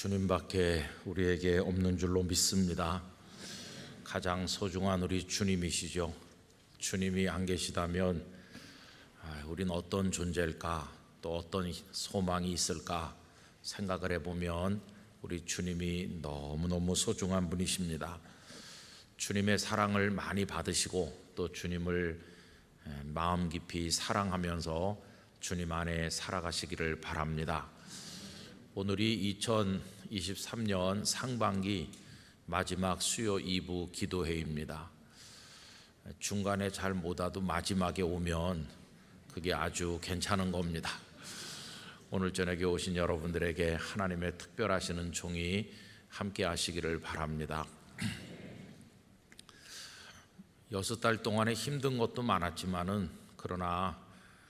주님밖에 우리에게 없는 줄로 믿습니다. 가장 소중한 우리 주님이시죠. 주님이 안 계시다면 우린 어떤 존재일까, 또 어떤 소망이 있을까 생각을 해보면 우리 주님이 너무너무 소중한 분이십니다. 주님의 사랑을 많이 받으시고 또 주님을 마음 깊이 사랑하면서 주님 안에 살아가시기를 바랍니다. 오늘이 2023년 상반기 마지막 수요 2부 기도회입니다. 중간에 잘 못 와도 마지막에 오면 그게 아주 괜찮은 겁니다. 오늘 저녁에 오신 여러분들에게 하나님의 특별하시는 종이 함께 하시기를 바랍니다. 6달 동안에 힘든 것도 많았지만은 그러나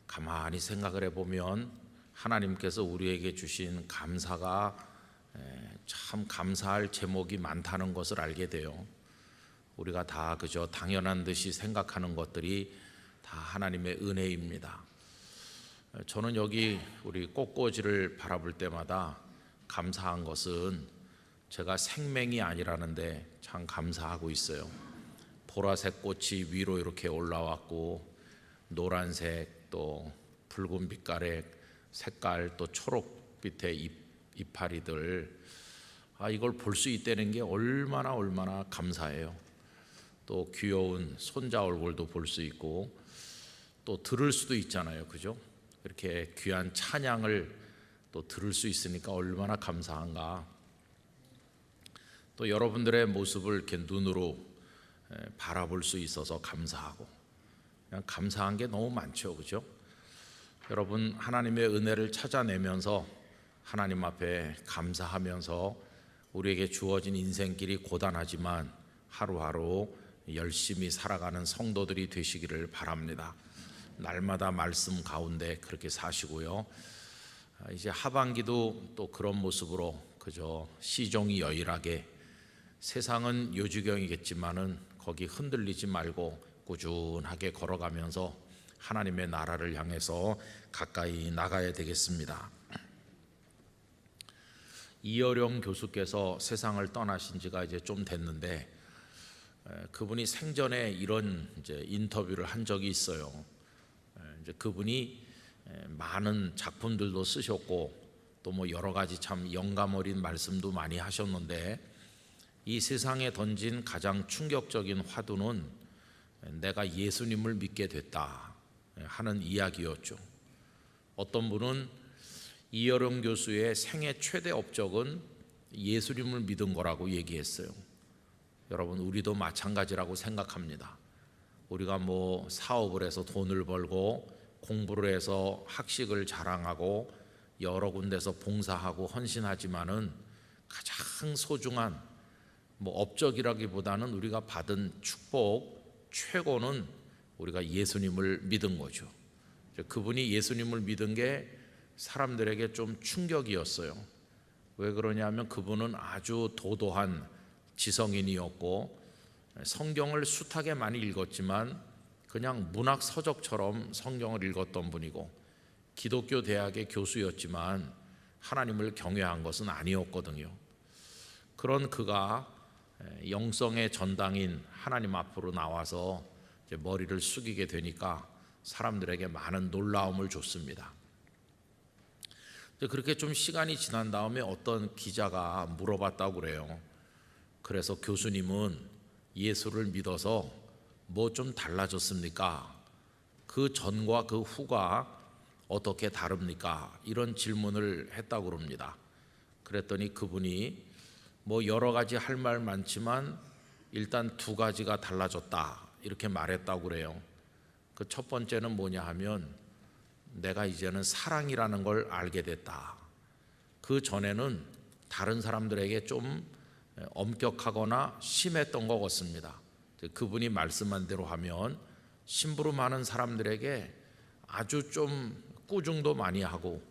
가만히 생각을 해보면 하나님께서 우리에게 주신 감사가 참 감사할 제목이 많다는 것을 알게 돼요. 우리가 다 그저 당연한 듯이 생각하는 것들이 다 하나님의 은혜입니다. 저는 여기 우리 꽃꽂이를 바라볼 때마다 감사한 것은 제가 생명이 아니라는데 참 감사하고 있어요. 보라색 꽃이 위로 이렇게 올라왔고 노란색 또 붉은 빛깔의 색깔 또 초록빛의 이파리들 이걸 볼 수 있다는 게 얼마나 감사해요. 또 귀여운 손자 얼굴도 볼 수 있고 또 들을 수도 있잖아요, 그죠? 이렇게 귀한 찬양을 또 들을 수 있으니까 얼마나 감사한가. 또 여러분들의 모습을 이렇게 눈으로 바라볼 수 있어서 감사하고, 그냥 감사한 게 너무 많죠, 그죠? 여러분, 하나님의 은혜를 찾아내면서 하나님 앞에 감사하면서 우리에게 주어진 인생길이 고단하지만 하루하루 열심히 살아가는 성도들이 되시기를 바랍니다. 날마다 말씀 가운데 그렇게 사시고요. 이제 하반기도 또 그런 모습으로 그저 시종이 여일하게, 세상은 요지경이겠지만은 거기 흔들리지 말고 꾸준하게 걸어가면서 하나님의 나라를 향해서 가까이 나가야 되겠습니다. 이어령 교수께서 세상을 떠나신 지가 이제 좀 됐는데 그분이 생전에 이런 이제 인터뷰를 한 적이 있어요. 이제 그분이 많은 작품들도 쓰셨고 또 뭐 여러 가지 참 영감 어린 말씀도 많이 하셨는데 이 세상에 던진 가장 충격적인 화두는 내가 예수님을 믿게 됐다 하는 이야기였죠. 어떤 분은 이어령 교수의 생애 최대 업적은 예수님을 믿은 거라고 얘기했어요. 여러분, 우리도 마찬가지라고 생각합니다. 우리가 뭐 사업을 해서 돈을 벌고 공부를 해서 학식을 자랑하고 여러 군데서 봉사하고 헌신하지만은 가장 소중한 뭐 업적이라기보다는 우리가 받은 축복 최고는 우리가 예수님을 믿은 거죠. 그분이 예수님을 믿은 게 사람들에게 좀 충격이었어요. 왜 그러냐면 그분은 아주 도도한 지성인이었고 성경을 숱하게 많이 읽었지만 그냥 문학 서적처럼 성경을 읽었던 분이고 기독교 대학의 교수였지만 하나님을 경외한 것은 아니었거든요. 그런 그가 영성의 전당인 하나님 앞으로 나와서 머리를 숙이게 되니까 사람들에게 많은 놀라움을 줬습니다. 그렇게 좀 시간이 지난 다음에 어떤 기자가 물어봤다고 그래요. 그래서 교수님은 예수를 믿어서 뭐 좀 달라졌습니까? 그 전과 그 후가 어떻게 다릅니까? 이런 질문을 했다고 그럽니다. 그랬더니 그분이 뭐 여러 가지 할 말 많지만 일단 두 가지가 달라졌다 이렇게 말했다고 그래요. 그 첫 번째는 뭐냐 하면 내가 이제는 사랑이라는 걸 알게 됐다. 그 전에는 다른 사람들에게 좀 엄격하거나 심했던 것 같습니다. 그분이 말씀한 대로 하면 심부름하는 사람들에게 아주 좀 꾸중도 많이 하고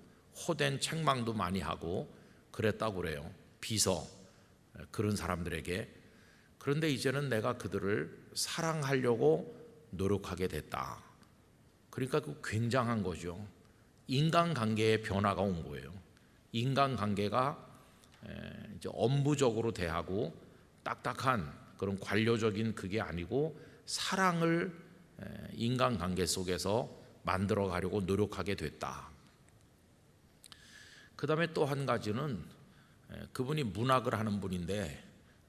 호된 책망도 많이 하고 그랬다고 그래요. 비서 그런 사람들에게. 그런데 이제는 내가 그들을 사랑하려고 노력하게 됐다. 그러니까 그 굉장한 거죠. 인간관계의 변화가 온 거예요. 인간관계가 이제 업무적으로 대하고 딱딱한 그런 관료적인 그게 아니고 사랑을 인간관계 속에서 만들어 가려고 노력하게 됐다. 그 다음에 또 한 가지는 그분이 문학을 하는 분인데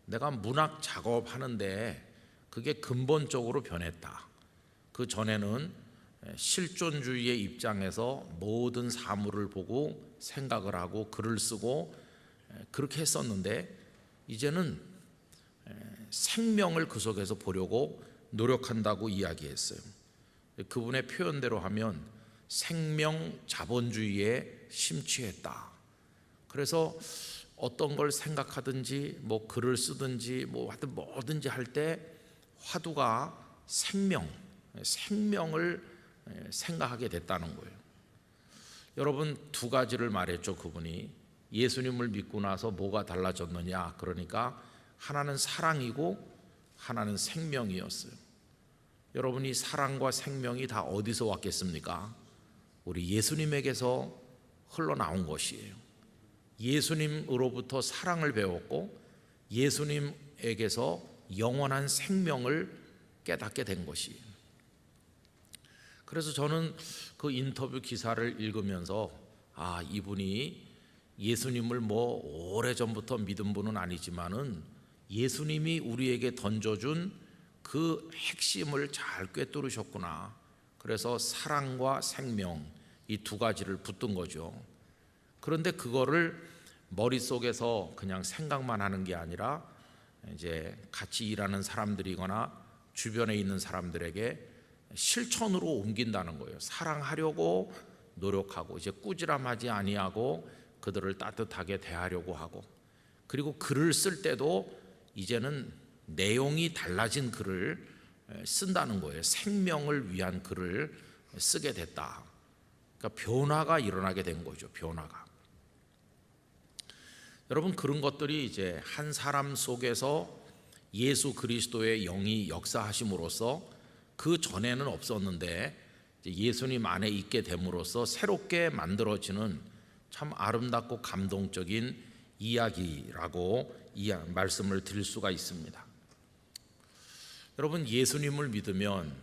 내가 문학 작업하는데 그게 근본적으로 변했다. 그 전에는 실존주의의 입장에서 모든 사물을 보고 생각을 하고 글을 쓰고 그렇게 했었는데 이제는 생명을 그 속에서 보려고 노력한다고 이야기했어요. 그분의 표현대로 하면 생명 자본주의에 심취했다. 그래서 어떤 걸 생각하든지 뭐 글을 쓰든지 뭐 하여튼 뭐든지 할 때 화두가 생명을 생각하게 됐다는 거예요. 여러분 두 가지를 말했죠. 그분이 예수님을 믿고 나서 뭐가 달라졌느냐, 그러니까 하나는 사랑이고 하나는 생명이었어요. 여러분이 사랑과 생명이 다 어디서 왔겠습니까? 우리 예수님에게서 흘러나온 것이에요. 예수님으로부터 사랑을 배웠고 예수님에게서 영원한 생명을 깨닫게 된 것이에요. 그래서 저는 그 인터뷰 기사를 읽으면서 이분이 예수님을 뭐 오래전부터 믿은 분은 아니지만은 예수님이 우리에게 던져준 그 핵심을 잘 꿰뚫으셨구나. 그래서 사랑과 생명 이 두 가지를 붙든 거죠. 그런데 그거를 머릿속에서 그냥 생각만 하는 게 아니라 이제 같이 일하는 사람들이거나 주변에 있는 사람들에게 실천으로 옮긴다는 거예요. 사랑하려고 노력하고 이제 꾸지람하지 아니하고 그들을 따뜻하게 대하려고 하고, 그리고 글을 쓸 때도 이제는 내용이 달라진 글을 쓴다는 거예요. 생명을 위한 글을 쓰게 됐다. 그러니까 변화가 일어나게 된 거죠. 변화가. 여러분 그런 것들이 이제 한 사람 속에서 예수 그리스도의 영이 역사하심으로써 그 전에는 없었는데 예수님 안에 있게 됨으로써 새롭게 만들어지는 참 아름답고 감동적인 이야기라고 말씀을 드릴 수가 있습니다. 여러분 예수님을 믿으면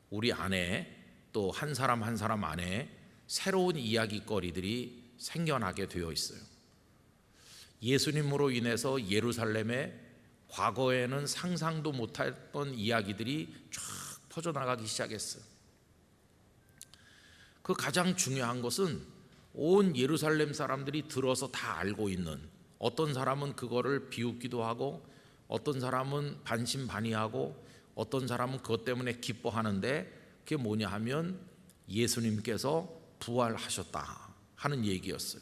우리 안에 또 한 사람 한 사람 안에 새로운 이야기거리들이 생겨나게 되어 있어요. 예수님으로 인해서 예루살렘에 과거에는 상상도 못했던 이야기들이 쫙 퍼져나가기 시작했어요. 그 가장 중요한 것은 온 예루살렘 사람들이 들어서 다 알고 있는, 어떤 사람은 그거를 비웃기도 하고 어떤 사람은 반신반의하고 어떤 사람은 그것 때문에 기뻐하는데 그게 뭐냐 하면 예수님께서 부활하셨다 하는 얘기였어요.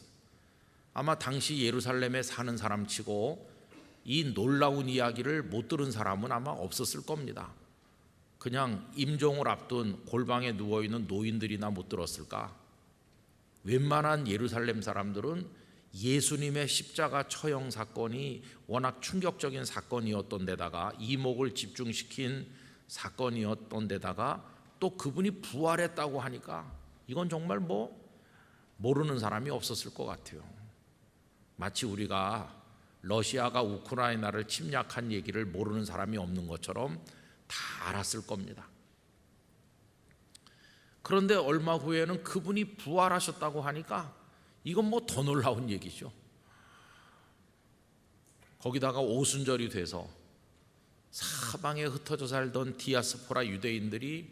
아마 당시 예루살렘에 사는 사람치고 이 놀라운 이야기를 못 들은 사람은 아마 없었을 겁니다. 그냥 임종을 앞둔 골방에 누워있는 노인들이나 못 들었을까? 웬만한 예루살렘 사람들은 예수님의 십자가 처형 사건이 워낙 충격적인 사건이었던 데다가 이목을 집중시킨 사건이었던 데다가 또 그분이 부활했다고 하니까 이건 정말 뭐 모르는 사람이 없었을 것 같아요. 마치 우리가 러시아가 우크라이나를 침략한 얘기를 모르는 사람이 없는 것처럼 다 알았을 겁니다. 그런데 얼마 후에는 그분이 부활하셨다고 하니까 이건 뭐 더 놀라운 얘기죠. 거기다가 오순절이 돼서 사방에 흩어져 살던 디아스포라 유대인들이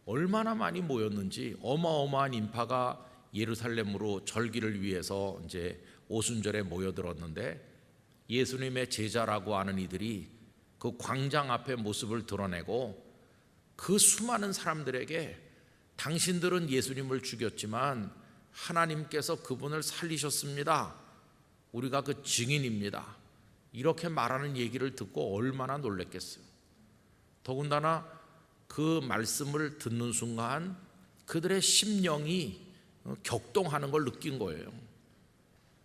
얼마나 많이 모였는지 어마어마한 인파가 예루살렘으로 절기를 위해서 이제 오순절에 모여들었는데 예수님의 제자라고 하는 이들이 그 광장 앞에 모습을 드러내고 그 수많은 사람들에게 당신들은 예수님을 죽였지만 하나님께서 그분을 살리셨습니다. 우리가 그 증인입니다. 이렇게 말하는 얘기를 듣고 얼마나 놀랬겠어요. 더군다나 그 말씀을 듣는 순간 그들의 심령이 격동하는 걸 느낀 거예요.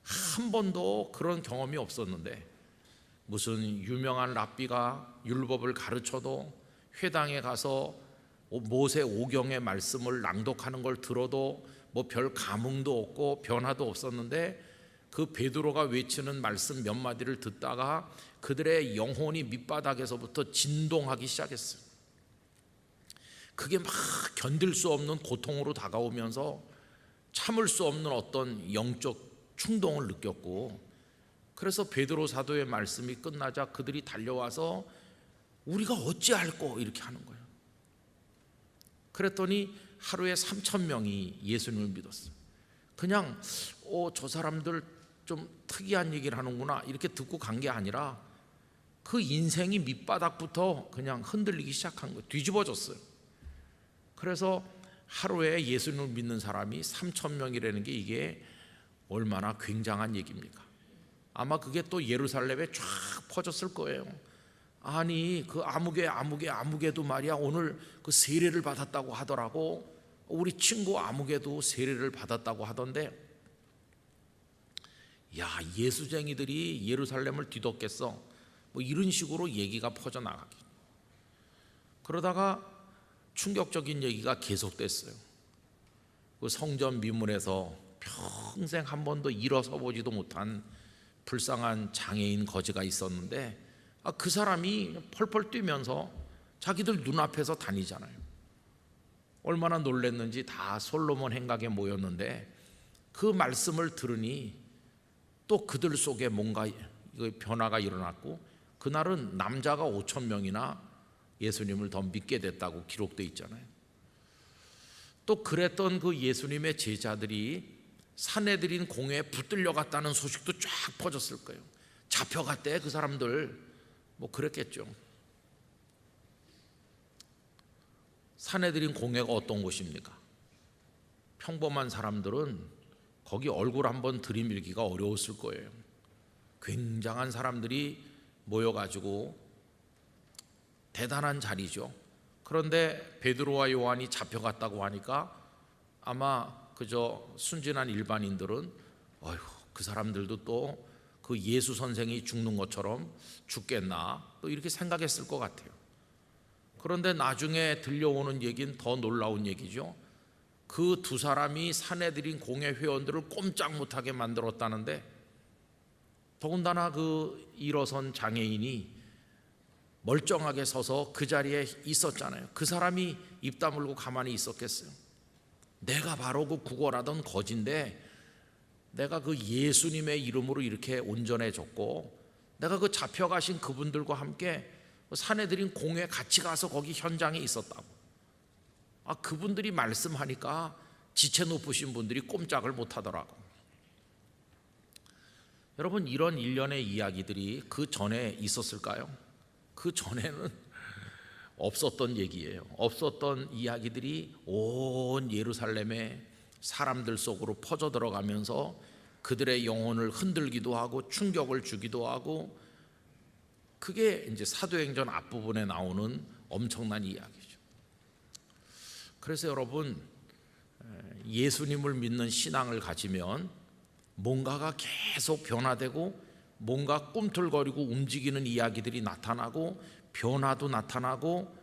한 번도 그런 경험이 없었는데 무슨 유명한 랍비가 율법을 가르쳐도 회당에 가서 모세 오경의 말씀을 낭독하는 걸 들어도 뭐 별 감흥도 없고 변화도 없었는데 그 베드로가 외치는 말씀 몇 마디를 듣다가 그들의 영혼이 밑바닥에서부터 진동하기 시작했어요. 그게 막 견딜 수 없는 고통으로 다가오면서 참을 수 없는 어떤 영적 충동을 느꼈고, 그래서 베드로 사도의 말씀이 끝나자 그들이 달려와서 우리가 어찌할꼬 이렇게 하는 거예요. 그랬더니 하루에 3,000명이 예수님을 믿었어요. 그냥 저 사람들 좀 특이한 얘기를 하는구나 이렇게 듣고 간 게 아니라 그 인생이 밑바닥부터 그냥 흔들리기 시작한 거예요. 뒤집어졌어요. 그래서 하루에 예수님을 믿는 사람이 3,000명이라는 게 이게 얼마나 굉장한 얘기입니까? 아마 그게 또 예루살렘에 쫙 퍼졌을 거예요. 아니 그 아무개도 말이야 오늘 그 세례를 받았다고 하더라고. 우리 친구 아무개도 세례를 받았다고 하던데, 야 예수쟁이들이 예루살렘을 뒤덮겠어, 뭐 이런 식으로 얘기가 퍼져나가기. 그러다가 충격적인 얘기가 계속됐어요. 그 성전 미문에서 평생 한 번도 일어서 보지도 못한 불쌍한 장애인 거지가 있었는데, 그 사람이 펄펄 뛰면서 자기들 눈앞에서 다니잖아요. 얼마나 놀랬는지 다 솔로몬 행각에 모였는데 그 말씀을 들으니 또 그들 속에 뭔가 변화가 일어났고, 그날은 남자가 5,000명이나 예수님을 더 믿게 됐다고 기록되어 있잖아요. 또 그랬던 그 예수님의 제자들이 사내들인 공회에 붙들려 갔다는 소식도 쫙 퍼졌을 거예요. 잡혀갔대 그 사람들, 뭐 그랬겠죠. 사내들인 공회가 어떤 곳입니까? 평범한 사람들은 거기 얼굴 한번 들이밀기가 어려웠을 거예요. 굉장한 사람들이 모여가지고 대단한 자리죠. 그런데 베드로와 요한이 잡혀갔다고 하니까 아마 그저 순진한 일반인들은 어휴 그 사람들도 또 그 예수 선생이 죽는 것처럼 죽겠나 또 이렇게 생각했을 것 같아요. 그런데 나중에 들려오는 얘기는 더 놀라운 얘기죠. 그 두 사람이 사내들인 공회 회원들을 꼼짝 못하게 만들었다는데, 더군다나 그 일어선 장애인이 멀쩡하게 서서 그 자리에 있었잖아요. 그 사람이 입 다물고 가만히 있었겠어요? 내가 바로 그 구걸하던 거지인데 내가 그 예수님의 이름으로 이렇게 온전해 줬고, 내가 그 잡혀가신 그분들과 함께 사내들인 공회에 같이 가서 거기 현장에 있었다고. 그분들이 말씀하니까 지체 높으신 분들이 꼼짝을 못하더라고. 여러분, 이런 일련의 이야기들이 그 전에 있었을까요? 그 전에는 없었던 얘기예요. 없었던 이야기들이 온 예루살렘의 사람들 속으로 퍼져 들어가면서 그들의 영혼을 흔들기도 하고 충격을 주기도 하고, 그게 이제 사도행전 앞부분에 나오는 엄청난 이야기죠. 그래서 여러분, 예수님을 믿는 신앙을 가지면 뭔가가 계속 변화되고 뭔가 꿈틀거리고 움직이는 이야기들이 나타나고 변화도 나타나고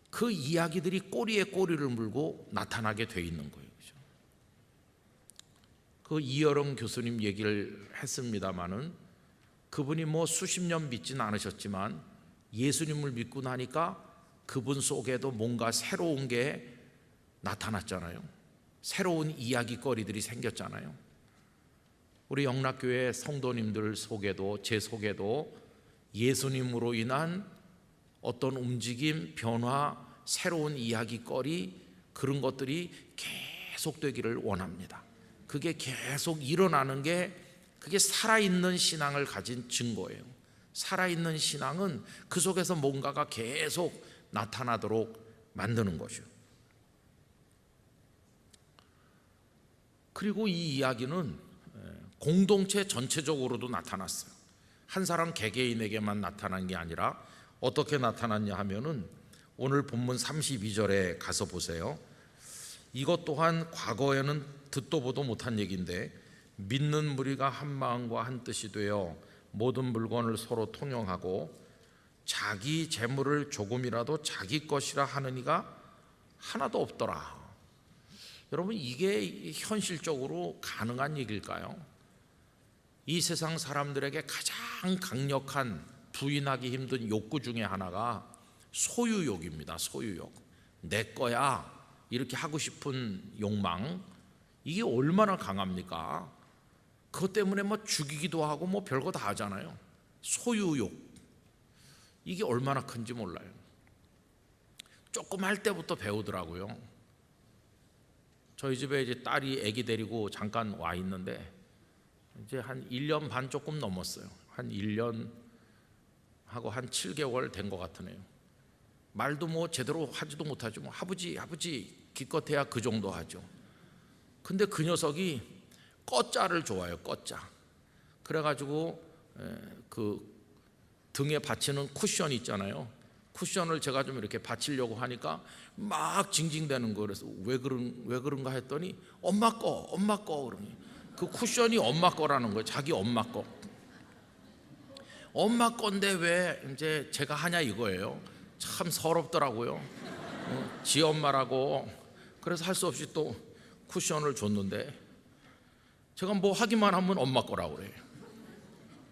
그 이야기들이 꼬리에 꼬리를 물고 나타나게 돼 있는 거예요. 그렇죠? 그 이여령 교수님 얘기를 했습니다마는 그분이 뭐 수십 년 믿지는 않으셨지만 예수님을 믿고 나니까 그분 속에도 뭔가 새로운 게 나타났잖아요. 새로운 이야기거리들이 생겼잖아요. 우리 영락교회 성도님들 속에도 제 속에도 예수님으로 인한 어떤 움직임, 변화, 새로운 이야기거리, 그런 것들이 계속되기를 원합니다. 그게 계속 일어나는 게 그게 살아있는 신앙을 가진 증거예요. 살아있는 신앙은 그 속에서 뭔가가 계속 나타나도록 만드는 거죠. 그리고 이 이야기는 공동체 전체적으로도 나타났어요. 한 사람 개개인에게만 나타난 게 아니라 어떻게 나타났냐 하면은 오늘 본문 32절에 가서 보세요. 이것 또한 과거에는 듣도 보도 못한 얘기인데, 믿는 무리가 한 마음과 한 뜻이 되어 모든 물건을 서로 통용하고 자기 재물을 조금이라도 자기 것이라 하는 이가 하나도 없더라. 여러분, 이게 현실적으로 가능한 얘기일까요? 이 세상 사람들에게 가장 강력한 부인하기 힘든 욕구 중에 하나가 소유욕입니다. 소유욕. 내 거야 이렇게 하고 싶은 욕망, 이게 얼마나 강합니까? 그것 때문에 뭐 죽이기도 하고 뭐 별거 다 하잖아요. 소유욕, 이게 얼마나 큰지 몰라요. 조금 할 때부터 배우더라고요. 저희 집에 이제 딸이 아기 데리고 잠깐 와 있는데 이제 한 1년 반 조금 넘었어요. 한 1년 하고 한 7개월 된 것 같으네요. 말도 뭐 제대로 하지도 못하죠. 뭐 아버지 기껏해야 그 정도 하죠. 근데 그 녀석이 꺼자를 좋아해요. 꺼자. 그래가지고 그 등에 받치는 쿠션 있잖아요. 쿠션을 제가 좀 이렇게 받치려고 하니까 막 징징대는 거. 그래서 왜 그런가 했더니 엄마 거 그러니 그 쿠션이 엄마 거라는 거예요. 자기 엄마 거. 엄마 건데 왜 이제 제가 하냐 이거예요. 참 서럽더라고요. 지 엄마라고. 그래서 할 수 없이 또 쿠션을 줬는데 제가 뭐 하기만 하면 엄마 거라고 그래요.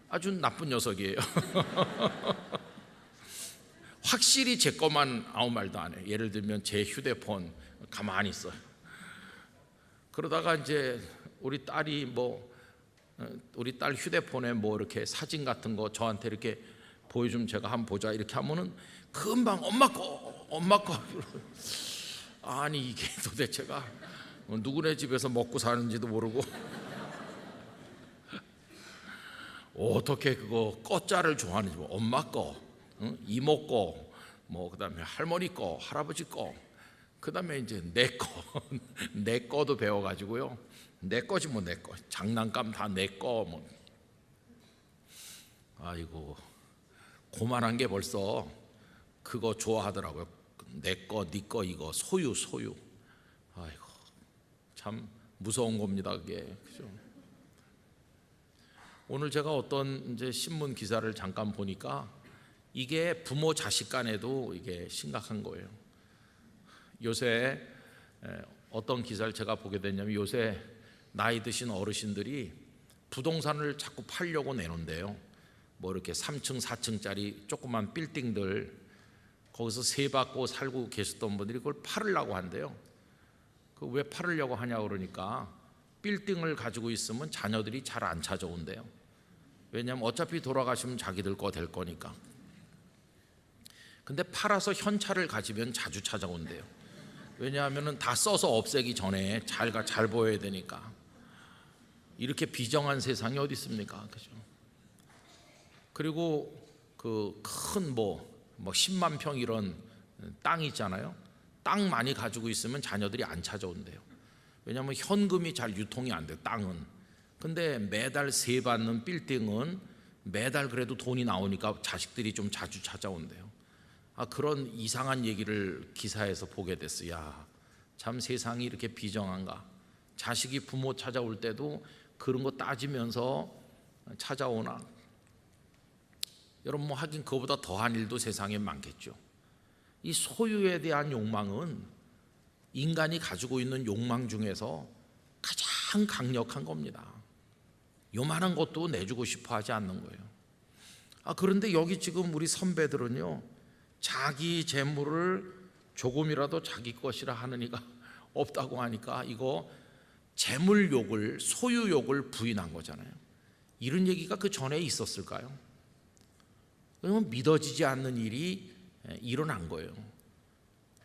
아주 나쁜 녀석이에요. 확실히 제 것만 아무 말도 안 해요. 예를 들면 제 휴대폰 가만히 있어요. 그러다가 이제 우리 딸이 우리 딸 휴대폰에 뭐 이렇게 사진 같은 거 저한테 이렇게 보여주면 제가 한번 보자 이렇게 하면은 금방 엄마 거. 아니 이게 도대체가 누구네 집에서 먹고 사는지도 모르고 어떻게 그거 꺼자를 좋아하는지, 뭐 엄마 거, 이모 거, 뭐 그다음에 할머니 거, 할아버지 거, 그다음에 이제 내 거, 내 거도 배워가지고요. 내 거지 뭐 내 거, 장난감 다 내 거 뭐. 아이고 고만한 게 벌써 그거 좋아하더라고요. 내 거, 네 거 이거 소유. 아이고 참 무서운 겁니다 그게. 그죠? 오늘 제가 어떤 이제 신문 기사를 잠깐 보니까 이게 부모 자식 간에도 이게 심각한 거예요. 요새 어떤 기사를 제가 보게 됐냐면 요새 나이 드신 어르신들이 부동산을 자꾸 팔려고 내놓은데요. 뭐 이렇게 3층, 4층짜리 조그만 빌딩들 거기서 세 받고 살고 계셨던 분들이 그걸 팔으려고 한대요. 그 왜 팔으려고 하냐 그러니까 빌딩을 가지고 있으면 자녀들이 잘 안 찾아온대요. 왜냐하면 어차피 돌아가시면 자기들 거 될 거니까. 근데 팔아서 현찰을 가지면 자주 찾아온대요. 왜냐하면 다 써서 없애기 전에 잘 보여야 되니까. 이렇게 비정한 세상이 어디 있습니까? 그죠? 그리고 그 큰 뭐 10만 평 이런 땅 있잖아요. 땅 많이 가지고 있으면 자녀들이 안 찾아온대요. 왜냐하면 현금이 잘 유통이 안 돼요. 땅은. 근데 매달 세 받는 빌딩은 매달 그래도 돈이 나오니까 자식들이 좀 자주 찾아온대요. 그런 이상한 얘기를 기사에서 보게 됐어요. 야, 참 세상이 이렇게 비정한가. 자식이 부모 찾아올 때도 그런 거 따지면서 찾아오나. 여러분 뭐 하긴 그거보다 더한 일도 세상에 많겠죠. 이 소유에 대한 욕망은 인간이 가지고 있는 욕망 중에서 가장 강력한 겁니다. 요만한 것도 내주고 싶어 하지 않는 거예요. 그런데 여기 지금 우리 선배들은요, 자기 재물을 조금이라도 자기 것이라 하는 이가 없다고 하니까 이거 재물욕을, 소유욕을 부인한 거잖아요. 이런 얘기가 그 전에 있었을까요? 그러면 믿어지지 않는 일이 일어난 거예요.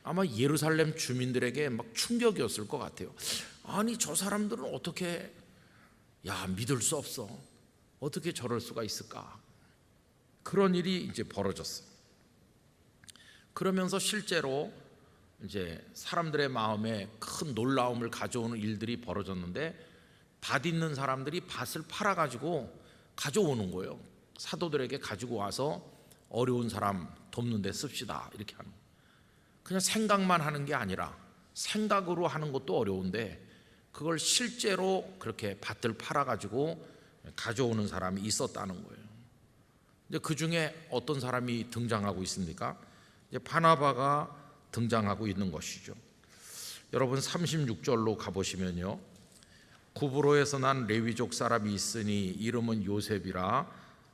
아마 예루살렘 주민들에게 막 충격이었을 것 같아요. 아니 저 사람들은 어떻게 믿을 수 없어. 어떻게 저럴 수가 있을까? 그런 일이 이제 벌어졌어요. 그러면서 실제로 이제 사람들의 마음에 큰 놀라움을 가져오는 일들이 벌어졌는데 밭 있는 사람들이 밭을 팔아가지고 가져오는 거예요. 사도들에게 가지고 와서 어려운 사람 돕는 데 씁시다 이렇게 하는 거예요. 그냥 생각만 하는 게 아니라 생각으로 하는 것도 어려운데 그걸 실제로 그렇게 밭을 팔아가지고 가져오는 사람이 있었다는 거예요. 이제 그 중에 어떤 사람이 등장하고 있습니까? 이제 바나바가 등장하고 있는 것이죠. 여러분 36절로 가보시면요, 구브로에서 난 레위족 사람이 있으니 이름은 요셉이라.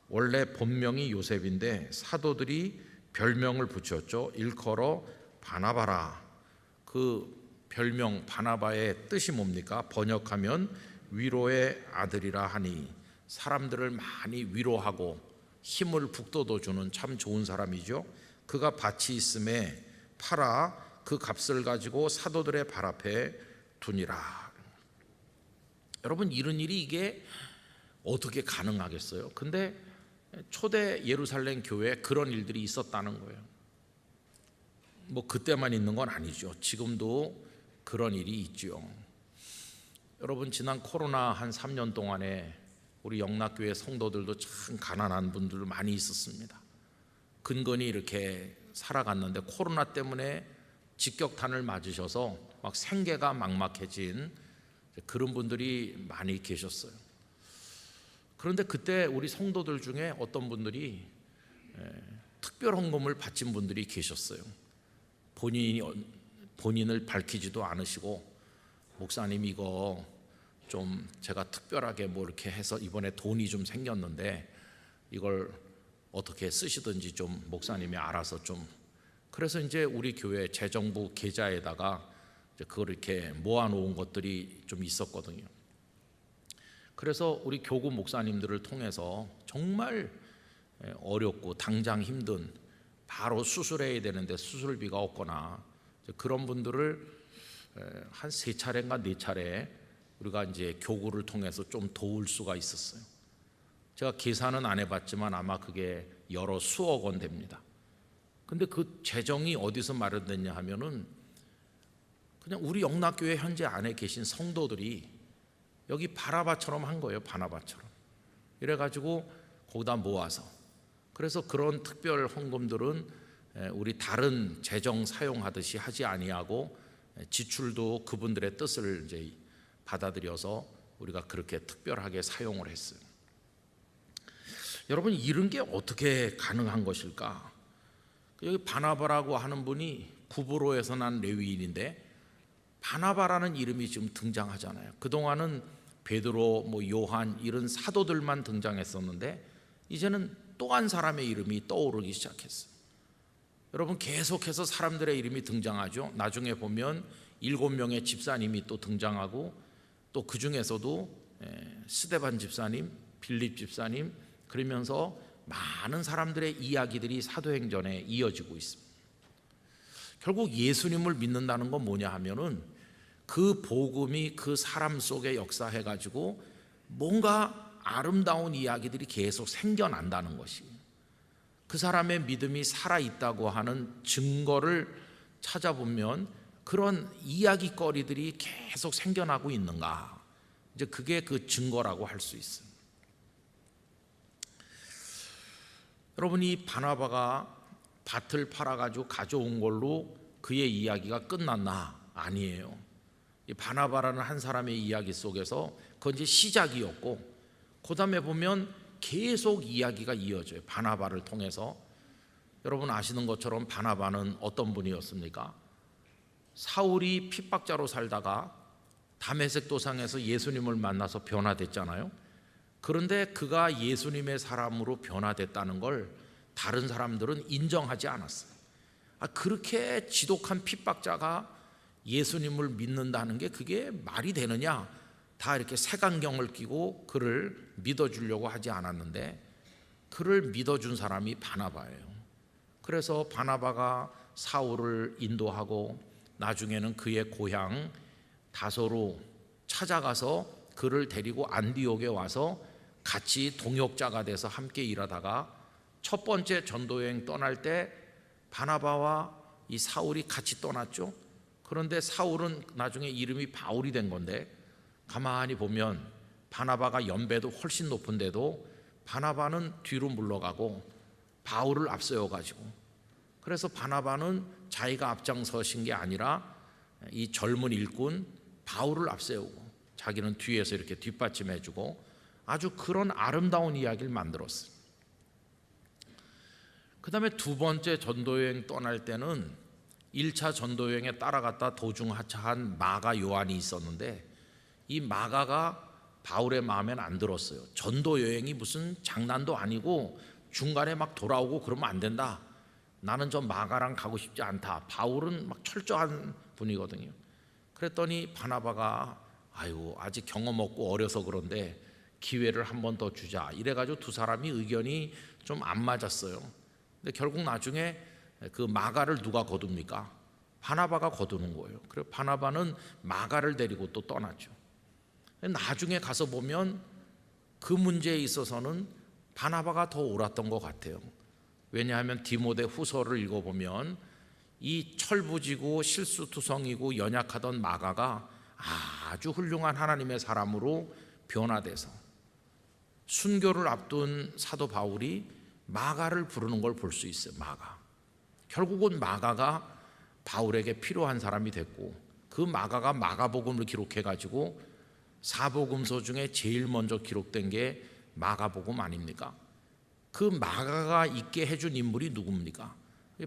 원래 본명이 요셉인데 사도들이 별명을 붙였죠. 일컬어 바나바라. 그 별명 바나바의 뜻이 뭡니까? 번역하면 위로의 아들이라 하니, 사람들을 많이 위로하고 힘을 북돋워주는 참 좋은 사람이죠. 그가 밭이 있음에 팔아 그 값을 가지고 사도들의 발 앞에 두니라. 여러분, 이런 일이 이게 어떻게 가능하겠어요? 근데 초대 예루살렘 교회에 그런 일들이 있었다는 거예요. 뭐 그때만 있는 건 아니죠. 지금도 그런 일이 있죠. 여러분, 지난 코로나 한 3년 동안에 우리 영락교회 성도들도 참 가난한 분들 많이 있었습니다. 근근히 이렇게 살아갔는데 코로나 때문에 직격탄을 맞으셔서 막 생계가 막막해진 그런 분들이 많이 계셨어요. 그런데 그때 우리 성도들 중에 어떤 분들이 특별 헌금을 바친 분들이 계셨어요. 본인을 밝히지도 않으시고, 목사님 이거 좀 제가 특별하게 뭐 이렇게 해서 이번에 돈이 좀 생겼는데 이걸 어떻게 쓰시든지 좀 목사님이 알아서 좀. 그래서 이제 우리 교회 재정부 계좌에다가 그걸 이렇게 모아놓은 것들이 좀 있었거든요. 그래서 우리 교구 목사님들을 통해서 정말 어렵고 당장 힘든, 바로 수술해야 되는데 수술비가 없거나 그런 분들을 한 3차례인가 4차례 우리가 이제 교구를 통해서 좀 도울 수가 있었어요. 제가 계산은 안 해봤지만 아마 그게 여러 수억 원 됩니다. 근데 그 재정이 어디서 마련됐냐 하면은 그냥 우리 영락교회 현재 안에 계신 성도들이 여기 바나바처럼 한 거예요. 바나바처럼. 이래가지고 거기다 모아서, 그래서 그런 특별 헌금들은 우리 다른 재정 사용하듯이 하지 아니하고 지출도 그분들의 뜻을 이제 받아들여서 우리가 그렇게 특별하게 사용을 했어요. 여러분, 이런 게 어떻게 가능한 것일까? 여기 바나바라고 하는 분이 구브로에서 난 레위인인데 바나바라는 이름이 지금 등장하잖아요. 그동안은 베드로, 뭐 요한 이런 사도들만 등장했었는데 이제는 또 한 사람의 이름이 떠오르기 시작했어요. 여러분, 계속해서 사람들의 이름이 등장하죠. 나중에 보면 7명의 집사님이 또 등장하고, 또 그 중에서도 스데반 집사님, 빌립 집사님, 그러면서 많은 사람들의 이야기들이 사도행전에 이어지고 있습니다. 결국 예수님을 믿는다는 건 뭐냐 하면은 그 복음이 그 사람 속에 역사해가지고 뭔가 아름다운 이야기들이 계속 생겨난다는 것이, 그 사람의 믿음이 살아있다고 하는 증거를 찾아보면 그런 이야기거리들이 계속 생겨나고 있는가, 이제 그게 그 증거라고 할 수 있어요. 여러분, 이 바나바가 밭을 팔아가지고 가져온 걸로 그의 이야기가 끝났나? 아니에요. 이 바나바라는 한 사람의 이야기 속에서 그건 이제 시작이었고, 그 다음에 보면 계속 이야기가 이어져요. 바나바를 통해서. 여러분 아시는 것처럼 바나바는 어떤 분이었습니까? 사울이 핍박자로 살다가 다메섹 도상에서 예수님을 만나서 변화됐잖아요. 그런데 그가 예수님의 사람으로 변화됐다는 걸 다른 사람들은 인정하지 않았어요. 그렇게 지독한 핍박자가 예수님을 믿는다는 게 그게 말이 되느냐? 다 이렇게 색안경을 끼고 그를 믿어주려고 하지 않았는데 그를 믿어준 사람이 바나바예요. 그래서 바나바가 사울을 인도하고 나중에는 그의 고향 다소로 찾아가서 그를 데리고 안디옥에 와서 같이 동역자가 돼서 함께 일하다가 첫 번째 전도여행 떠날 때 바나바와 이 사울이 같이 떠났죠. 그런데 사울은 나중에 이름이 바울이 된 건데, 가만히 보면 바나바가 연배도 훨씬 높은데도 바나바는 뒤로 물러가고 바울을 앞세워가지고, 그래서 바나바는 자기가 앞장서신 게 아니라 이 젊은 일꾼 바울을 앞세우고 자기는 뒤에서 이렇게 뒷받침해주고 아주 그런 아름다운 이야기를 만들었어요. 그 다음에 두 번째 전도여행 떠날 때는 1차 전도여행에 따라갔다 도중 하차한 마가 요한이 있었는데, 이 마가가 바울의 마음에는 안 들었어요. 전도 여행이 무슨 장난도 아니고 중간에 막 돌아오고 그러면 안 된다. 나는 저 마가랑 가고 싶지 않다. 바울은 막 철저한 분이거든요. 그랬더니 바나바가 아직 경험 없고 어려서 그런데 기회를 한 번 더 주자. 이래가지고 두 사람이 의견이 좀 안 맞았어요. 근데 결국 나중에 그 마가를 누가 거둡니까? 바나바가 거두는 거예요. 그래서 바나바는 마가를 데리고 또 떠났죠. 나중에 가서 보면 그 문제에 있어서는 바나바가 더 옳았던 것 같아요. 왜냐하면 디모데 후서를 읽어보면 이 철부지고 실수투성이고 연약하던 마가가 아주 훌륭한 하나님의 사람으로 변화돼서 순교를 앞둔 사도 바울이 마가를 부르는 걸 볼 수 있어요. 마가. 결국은 마가가 바울에게 필요한 사람이 됐고, 그 마가가 마가복음을 기록해가지고 사복음서 중에 제일 먼저 기록된 게 마가복음 아닙니까? 그 마가가 있게 해준 인물이 누굽니까?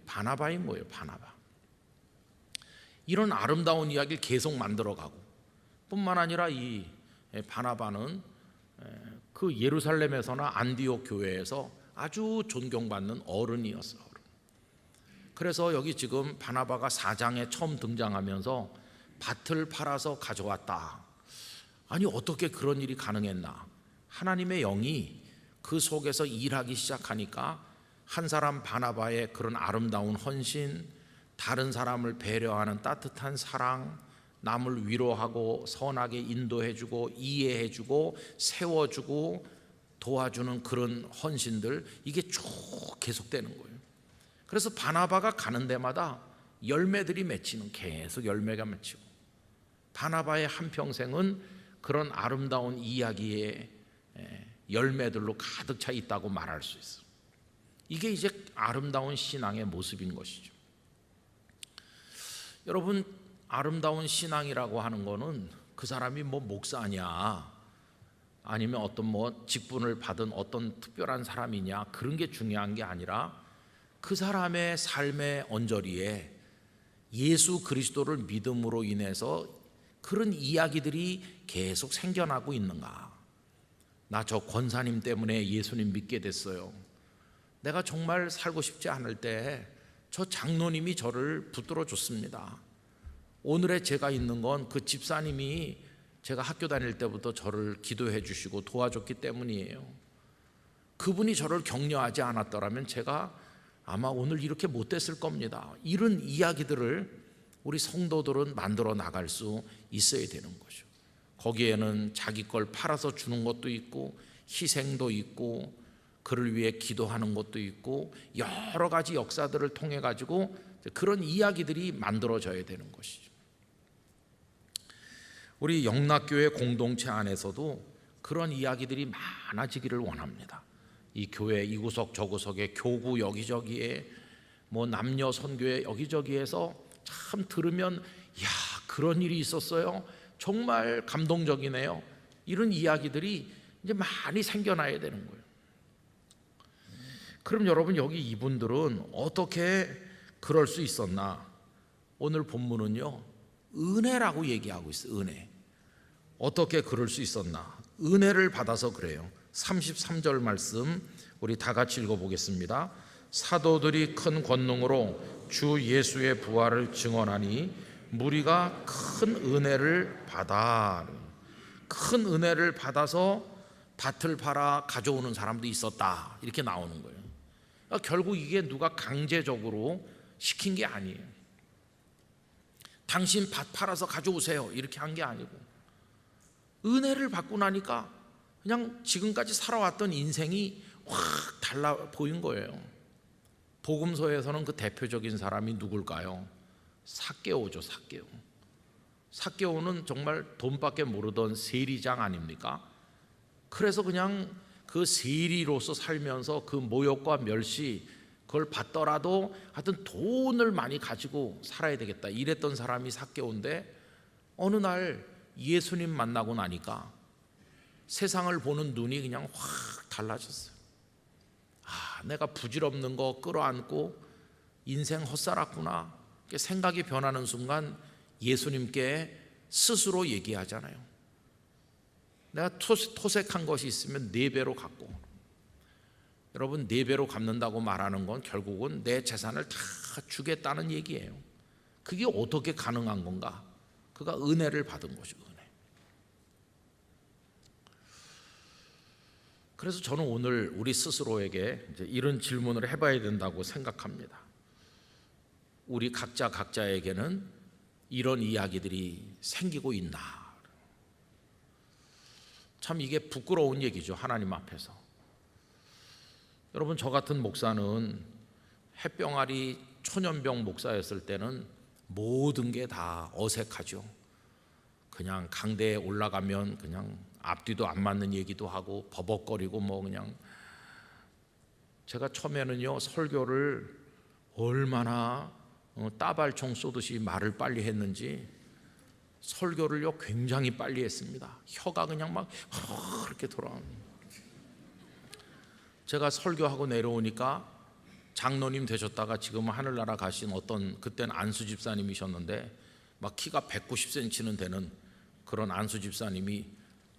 바나바인 거예요. 바나바. 이런 아름다운 이야기를 계속 만들어가고, 뿐만 아니라 이 바나바는 그 예루살렘에서나 안디옥 교회에서 아주 존경받는 어른이었어요. 그래서 여기 지금 바나바가 4장에 처음 등장하면서 밭을 팔아서 가져왔다. 아니 어떻게 그런 일이 가능했나? 하나님의 영이 그 속에서 일하기 시작하니까 한 사람 바나바의 그런 아름다운 헌신, 다른 사람을 배려하는 따뜻한 사랑, 남을 위로하고 선하게 인도해주고 이해해주고 세워주고 도와주는 그런 헌신들, 이게 쭉 계속되는 거예요. 그래서 바나바가 가는 데마다 열매들이 맺히는, 계속 열매가 맺히고, 바나바의 한평생은 그런 아름다운 이야기의 열매들로 가득 차 있다고 말할 수 있어요. 이게 이제 아름다운 신앙의 모습인 것이죠. 여러분, 아름다운 신앙이라고 하는 거는 그 사람이 뭐 목사냐, 아니면 어떤 뭐 직분을 받은 어떤 특별한 사람이냐, 그런 게 중요한 게 아니라 그 사람의 삶의 언저리에 예수 그리스도를 믿음으로 인해서 그런 이야기들이 계속 생겨나고 있는가. 나 저 권사님 때문에 예수님 믿게 됐어요. 내가 정말 살고 싶지 않을 때 저 장로님이 저를 붙들어 줬습니다. 오늘의 제가 있는 건 그 집사님이 제가 학교 다닐 때부터 저를 기도해 주시고 도와줬기 때문이에요. 그분이 저를 격려하지 않았더라면 제가 아마 오늘 이렇게 못 됐을 겁니다. 이런 이야기들을 우리 성도들은 만들어 나갈 수 있어야 되는 거죠. 거기에는 자기 걸 팔아서 주는 것도 있고, 희생도 있고, 그를 위해 기도하는 것도 있고, 여러 가지 역사들을 통해 가지고 그런 이야기들이 만들어져야 되는 것이죠. 우리 영락교회 공동체 안에서도 그런 이야기들이 많아지기를 원합니다. 이 교회 이구석 저구석에, 교구 여기저기에, 뭐 남녀 선교회 여기저기에서 참 들으면 야, 그런 일이 있었어요. 정말 감동적이네요. 이런 이야기들이 이제 많이 생겨나야 되는 거예요. 그럼 여러분, 여기 이분들은 어떻게 그럴 수 있었나? 오늘 본문은요, 은혜라고 얘기하고 있어요. 은혜. 어떻게 그럴 수 있었나? 은혜를 받아서 그래요. 33절 말씀 우리 다 같이 읽어보겠습니다. 사도들이 큰 권능으로 주 예수의 부활을 증언하니 무리가 큰 은혜를 받아. 큰 은혜를 받아서 밭을 팔아 가져오는 사람도 있었다. 이렇게 나오는 거예요. 그러니까 결국 이게 누가 강제적으로 시킨 게 아니에요. 당신 밭 팔아서 가져오세요, 이렇게 한 게 아니고, 은혜를 받고 나니까 그냥 지금까지 살아왔던 인생이 확 달라 보인 거예요. 복음서에서는 그 대표적인 사람이 누굴까요? 삭개오죠. 삭개오. 삭개오는 정말 돈밖에 모르던 세리장 아닙니까? 그래서 그냥 그 세리로서 살면서 그 모욕과 멸시 그걸 받더라도 하여튼 돈을 많이 가지고 살아야 되겠다 이랬던 사람이 삭개오인데, 어느 날 예수님 만나고 나니까 세상을 보는 눈이 그냥 확 달라졌어요. 아, 내가 부질없는 거 끌어안고 인생 헛살았구나. 생각이 변하는 순간 예수님께 스스로 얘기하잖아요. 내가 토색한 것이 있으면 4배로 갚고. 여러분, 4배로 갚는다고 말하는 건 결국은 내 재산을 다 주겠다는 얘기예요. 그게 어떻게 가능한 건가? 그가 은혜를 받은 것이죠. 은혜. 그래서 저는 오늘 우리 스스로에게 이제 이런 질문을 해봐야 된다고 생각합니다. 우리 각자에게는 이런 이야기들이 생기고 있나? 참 이게 부끄러운 얘기죠, 하나님 앞에서. 여러분, 저 같은 목사는 햇병아리 초년병 목사였을 때는 모든 게 다 어색하죠. 그냥 강대에 올라가면 그냥 앞뒤도 안 맞는 얘기도 하고 버벅거리고 뭐 그냥. 제가 처음에는요, 설교를 얼마나 따발총 쏘듯이 말을 빨리 했는지 설교를요 굉장히 빨리 했습니다. 혀가 그냥 막 이렇게 돌아옵니다. 제가 설교하고 내려오니까 장로님 되셨다가 지금은 하늘나라 가신 어떤, 그때는 안수 집사님이셨는데 막 키가 190cm는 되는 그런 안수 집사님이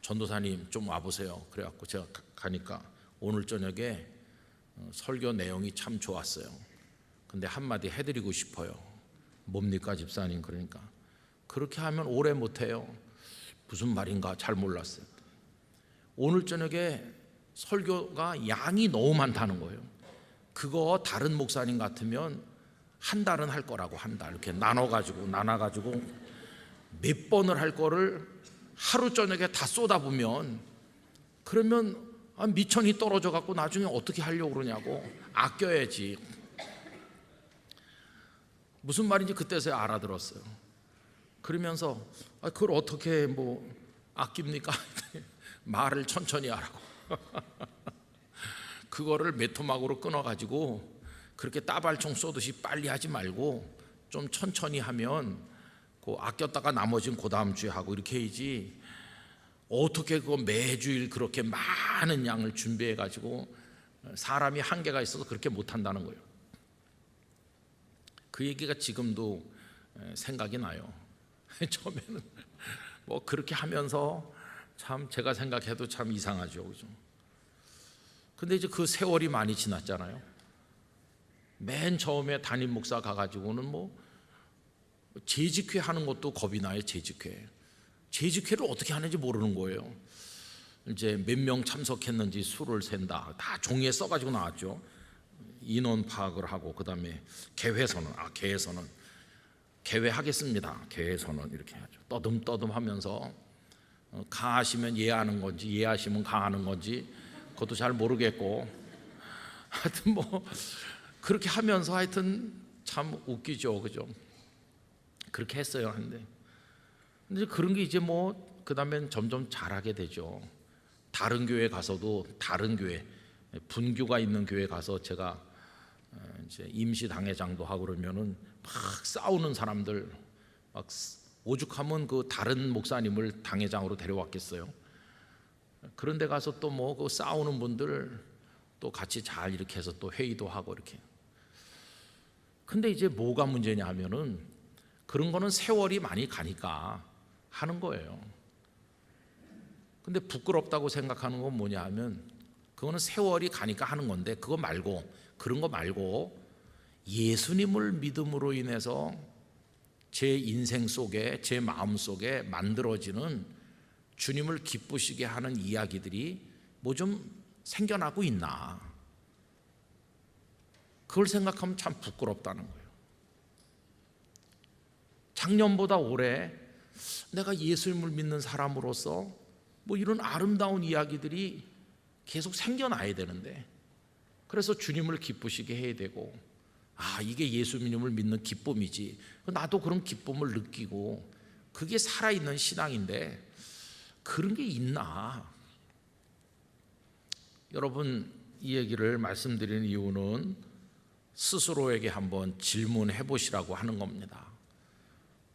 전도사님 좀 와보세요. 그래갖고 제가 가니까 오늘 저녁에 설교 내용이 참 좋았어요. 근데 한마디 해드리고 싶어요. 뭡니까 집사님? 그러니까 그렇게 하면 오래 못해요. 무슨 말인가 잘 몰랐어요. 오늘 저녁에 설교가 양이 너무 많다는 거예요. 그거 다른 목사님 같으면 한 달은 할 거라고, 한 달 이렇게 나눠가지고 몇 번을 할 거를 하루 저녁에 다 쏟아부으면 그러면 미천이 떨어져 갖고 나중에 어떻게 하려고 그러냐고. 아껴야지. 무슨 말인지 그때서야 알아들었어요. 그러면서 그걸 어떻게 뭐 아낍니까? 말을 천천히 하라고. 그거를 메토막으로 끊어가지고 그렇게 따발총 쏘듯이 빨리 하지 말고 좀 천천히 하면 그 아꼈다가 나머지는 그 다음 주에 하고 이렇게 해야지. 어떻게 그거 매주일 그렇게 많은 양을 준비해가지고 사람이 한계가 있어서 그렇게 못한다는 거예요. 그 얘기가 지금도 생각이 나요. 처음에는 뭐 그렇게 하면서 참 제가 생각해도 참 이상하죠, 그죠? 근데 이제 그 세월이 많이 지났잖아요. 맨 처음에 담임 목사 가가지고는 뭐 재직회 하는 것도 겁이 나요. 재직회를 어떻게 하는지 모르는 거예요. 이제 몇 명 참석했는지 수를 센다. 다 종이에 써가지고 나왔죠. 인원 파악을 하고 그다음에 개회선언. 개회하겠습니다. 개회선언 이렇게 하죠. 떠듬떠듬하면서 가하시면 예하는 건지 예하시면 가하는 건지 그것도 잘 모르겠고 하여튼 뭐 그렇게 하면서 하여튼 참 웃기죠, 그죠? 그렇게 했어요. 근데 그런 게 이제 뭐 그다음엔 점점 잘하게 되죠. 다른 교회 가서도 다른 교회 분교가 있는 교회 가서 제가 이제 임시 당회장도 하고 그러면은 막 싸우는 사람들 막 오죽하면 그 다른 목사님을 당회장으로 데려왔겠어요. 그런데 가서 또 뭐 그 싸우는 분들 또 같이 잘 이렇게 해서 또 회의도 하고 이렇게. 근데 이제 뭐가 문제냐 하면은 그런 거는 세월이 많이 가니까 하는 거예요. 근데 부끄럽다고 생각하는 건 뭐냐 하면 그거는 세월이 가니까 하는 건데 그거 말고 그런 거 말고 예수님을 믿음으로 인해서 제 인생 속에 제 마음 속에 만들어지는 주님을 기쁘시게 하는 이야기들이 뭐 좀 생겨나고 있나. 그걸 생각하면 참 부끄럽다는 거예요. 작년보다 올해 내가 예수님을 믿는 사람으로서 뭐 이런 아름다운 이야기들이 계속 생겨나야 되는데 그래서 주님을 기쁘시게 해야 되고 이게 예수님을 믿는 기쁨이지. 나도 그런 기쁨을 느끼고 그게 살아있는 신앙인데 그런 게 있나? 여러분 이 얘기를 말씀드리는 이유는 스스로에게 한번 질문해 보시라고 하는 겁니다.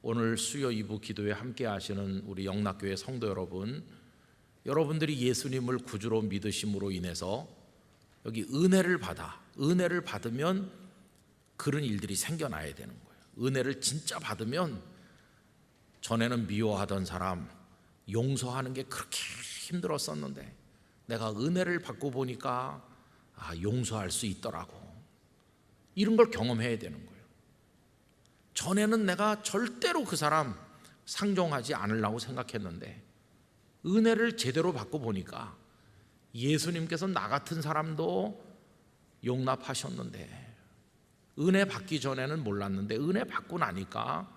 오늘 수요 2부 기도에 함께 하시는 우리 영락교회 성도 여러분, 여러분들이 예수님을 구주로 믿으심으로 인해서 여기 은혜를 받으면 그런 일들이 생겨나야 되는 거예요. 은혜를 진짜 받으면 전에는 미워하던 사람 용서하는 게 그렇게 힘들었었는데 내가 은혜를 받고 보니까 용서할 수 있더라고. 이런 걸 경험해야 되는 거예요. 전에는 내가 절대로 그 사람 상종하지 않으려고 생각했는데 은혜를 제대로 받고 보니까 예수님께서 나 같은 사람도 용납하셨는데, 은혜 받기 전에는 몰랐는데 은혜 받고 나니까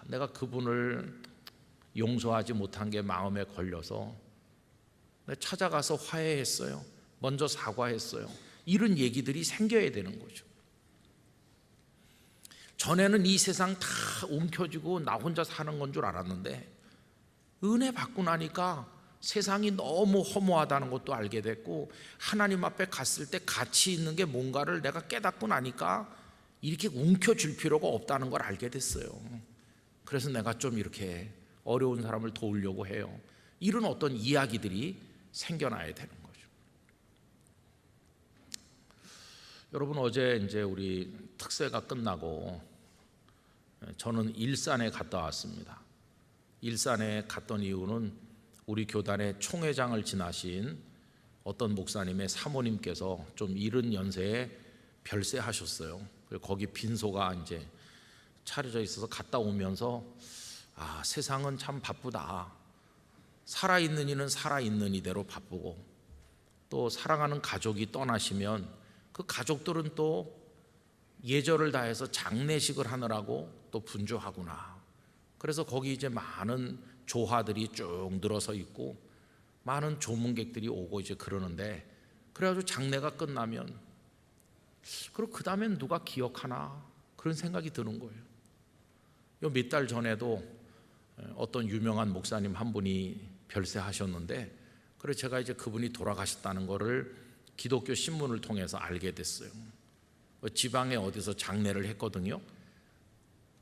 내가 그분을 용서하지 못한 게 마음에 걸려서 찾아가서 화해했어요. 먼저 사과했어요. 이런 얘기들이 생겨야 되는 거죠. 전에는 이 세상 다 움켜쥐고 나 혼자 사는 건 줄 알았는데 은혜 받고 나니까 세상이 너무 허무하다는 것도 알게 됐고, 하나님 앞에 갔을 때 가치 있는 게 뭔가를 내가 깨닫고 나니까 이렇게 움켜쥘 필요가 없다는 걸 알게 됐어요. 그래서 내가 좀 이렇게 어려운 사람을 도우려고 해요. 이런 어떤 이야기들이 생겨나야 되는 거죠. 여러분, 어제 이제 우리 특세가 끝나고 저는 일산에 갔다 왔습니다. 일산에 갔던 이유는 우리 교단의 총회장을 지나신 어떤 목사님의 사모님께서 좀 이른 연세에 별세하셨어요. 거기 빈소가 이제 차려져 있어서 갔다 오면서 세상은 참 바쁘다. 살아있는 이는 살아있는 이대로 바쁘고, 또 사랑하는 가족이 떠나시면 그 가족들은 또 예절을 다해서 장례식을 하느라고 또 분주하구나. 그래서 거기 이제 많은 조화들이 쭉 늘어서 있고 많은 조문객들이 오고 이제 그러는데, 그래가지고 장례가 끝나면 그럼 그 다음엔 누가 기억하나 그런 생각이 드는 거예요. 몇 달 전에도 어떤 유명한 목사님 한 분이 별세하셨는데, 그래서 제가 이제 그분이 돌아가셨다는 거를 기독교 신문을 통해서 알게 됐어요. 지방에 어디서 장례를 했거든요.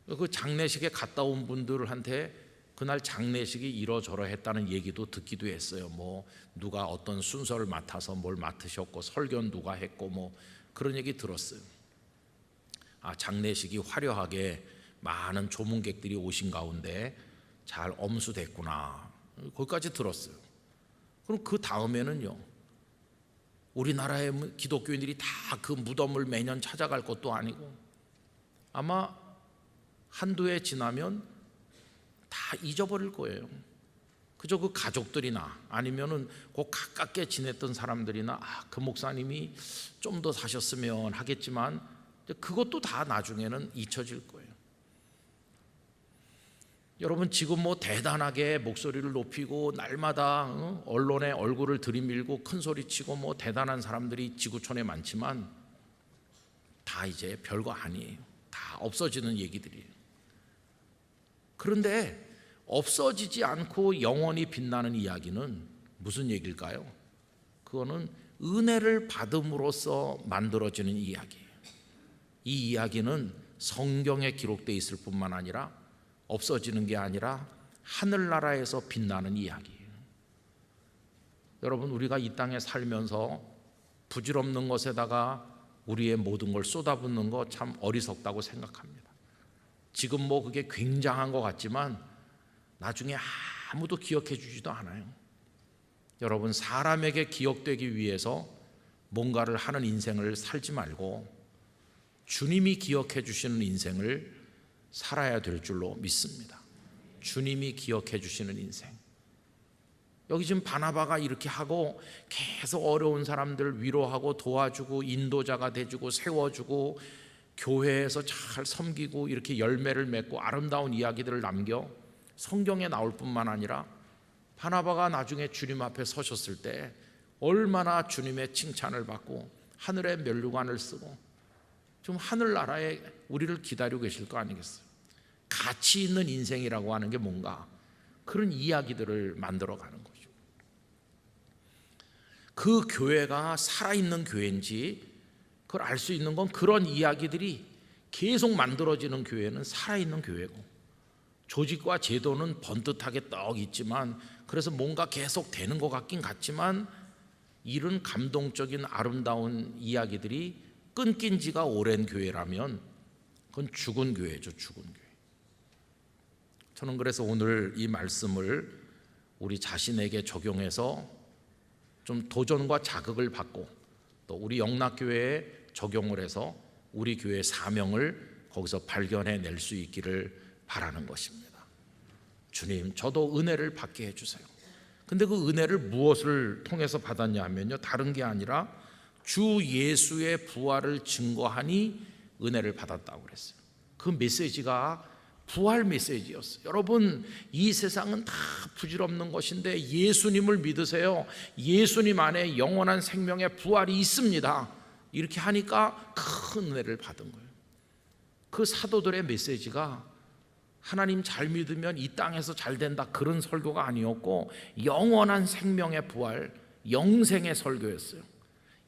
그 장례식에 갔다 온 분들한테 그날 장례식이 이러저러 했다는 얘기도 듣기도 했어요. 뭐 누가 어떤 순서를 맡아서 뭘 맡으셨고 설교는 누가 했고 뭐 그런 얘기 들었어요. 장례식이 화려하게 많은 조문객들이 오신 가운데 잘 엄수됐구나. 거기까지 들었어요. 그럼 그 다음에는요, 우리나라의 기독교인들이 다 그 무덤을 매년 찾아갈 것도 아니고 아마 한두 해 지나면 다 잊어버릴 거예요. 그저 그 가족들이나 아니면은 그 가깝게 지냈던 사람들이나 그 목사님이 좀 더 사셨으면 하겠지만 그것도 다 나중에는 잊혀질 거예요. 여러분, 지금 뭐 대단하게 목소리를 높이고 날마다 언론에 얼굴을 들이밀고 큰 소리치고 뭐 대단한 사람들이 지구촌에 많지만 다 이제 별거 아니에요. 다 없어지는 얘기들이에요. 그런데 없어지지 않고 영원히 빛나는 이야기는 무슨 얘기일까요? 그거는 은혜를 받음으로써 만들어지는 이야기예요. 이 이야기는 성경에 기록되어 있을 뿐만 아니라 없어지는 게 아니라 하늘나라에서 빛나는 이야기예요. 여러분, 우리가 이 땅에 살면서 부질없는 것에다가 우리의 모든 걸 쏟아붓는 거 참 어리석다고 생각합니다. 지금 뭐 그게 굉장한 것 같지만 나중에 아무도 기억해 주지도 않아요. 여러분, 사람에게 기억되기 위해서 뭔가를 하는 인생을 살지 말고 주님이 기억해 주시는 인생을 살아야 될 줄로 믿습니다. 주님이 기억해 주시는 인생. 여기 지금 바나바가 이렇게 하고 계속 어려운 사람들 위로하고 도와주고 인도자가 돼주고 세워주고 교회에서 잘 섬기고 이렇게 열매를 맺고 아름다운 이야기들을 남겨 성경에 나올 뿐만 아니라 바나바가 나중에 주님 앞에 서셨을 때 얼마나 주님의 칭찬을 받고 하늘의 면류관을 쓰고 좀 하늘나라에 우리를 기다리고 계실 거 아니겠어요? 가치 있는 인생이라고 하는 게 뭔가, 그런 이야기들을 만들어가는 거죠. 그 교회가 살아있는 교회인지 그걸 알 수 있는 건 그런 이야기들이 계속 만들어지는 교회는 살아있는 교회고, 조직과 제도는 번듯하게 떡 있지만 그래서 뭔가 계속 되는 것 같긴 같지만 이런 감동적인 아름다운 이야기들이 끊긴 지가 오랜 교회라면 그건 죽은 교회죠. 죽은 교회. 저는 그래서 오늘 이 말씀을 우리 자신에게 적용해서 좀 도전과 자극을 받고 또 우리 영락교회에 적용을 해서 우리 교회의 사명을 거기서 발견해낼 수 있기를 바라는 것입니다. 주님, 저도 은혜를 받게 해주세요. 근데 그 은혜를 무엇을 통해서 받았냐 하면요, 다른 게 아니라 주 예수의 부활을 증거하니 은혜를 받았다고 그랬어요. 그 메시지가 부활 메시지였어요. 여러분, 이 세상은 다 부질없는 것인데 예수님을 믿으세요. 예수님 안에 영원한 생명의 부활이 있습니다. 이렇게 하니까 큰 은혜를 받은 거예요. 그 사도들의 메시지가 하나님 잘 믿으면 이 땅에서 잘 된다, 그런 설교가 아니었고 영원한 생명의 부활, 영생의 설교였어요.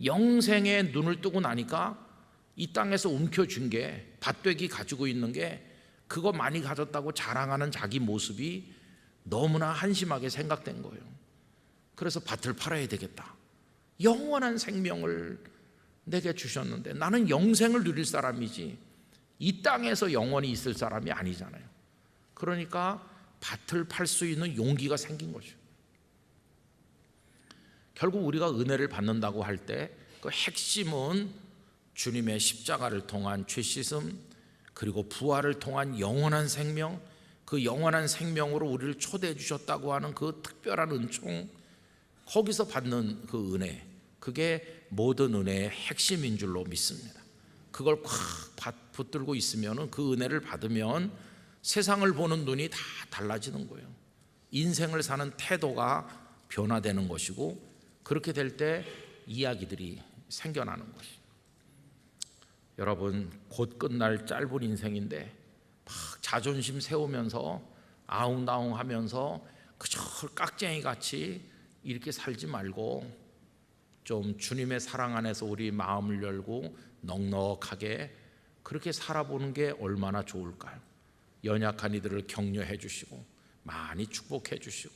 영생에 눈을 뜨고 나니까 이 땅에서 움켜쥔 게, 밭되기 가지고 있는 게 그거 많이 가졌다고 자랑하는 자기 모습이 너무나 한심하게 생각된 거예요. 그래서 밭을 팔아야 되겠다. 영원한 생명을 내게 주셨는데 나는 영생을 누릴 사람이지 이 땅에서 영원히 있을 사람이 아니잖아요. 그러니까 밭을 팔 수 있는 용기가 생긴 거죠. 결국 우리가 은혜를 받는다고 할 때 그 핵심은 주님의 십자가를 통한 죄 씻음, 그리고 부활을 통한 영원한 생명, 그 영원한 생명으로 우리를 초대해 주셨다고 하는 그 특별한 은총, 거기서 받는 그 은혜, 그게 모든 은혜의 핵심인 줄로 믿습니다. 그걸 콱 붙들고 있으면, 그 은혜를 받으면 세상을 보는 눈이 다 달라지는 거예요. 인생을 사는 태도가 변화되는 것이고, 그렇게 될 때 이야기들이 생겨나는 것이에요. 여러분, 곧 끝날 짧은 인생인데 막 자존심 세우면서 아웅다웅하면서 그저 깍쟁이 같이 이렇게 살지 말고 좀 주님의 사랑 안에서 우리 마음을 열고 넉넉하게 그렇게 살아보는 게 얼마나 좋을까요? 연약한 이들을 격려해 주시고 많이 축복해 주시고,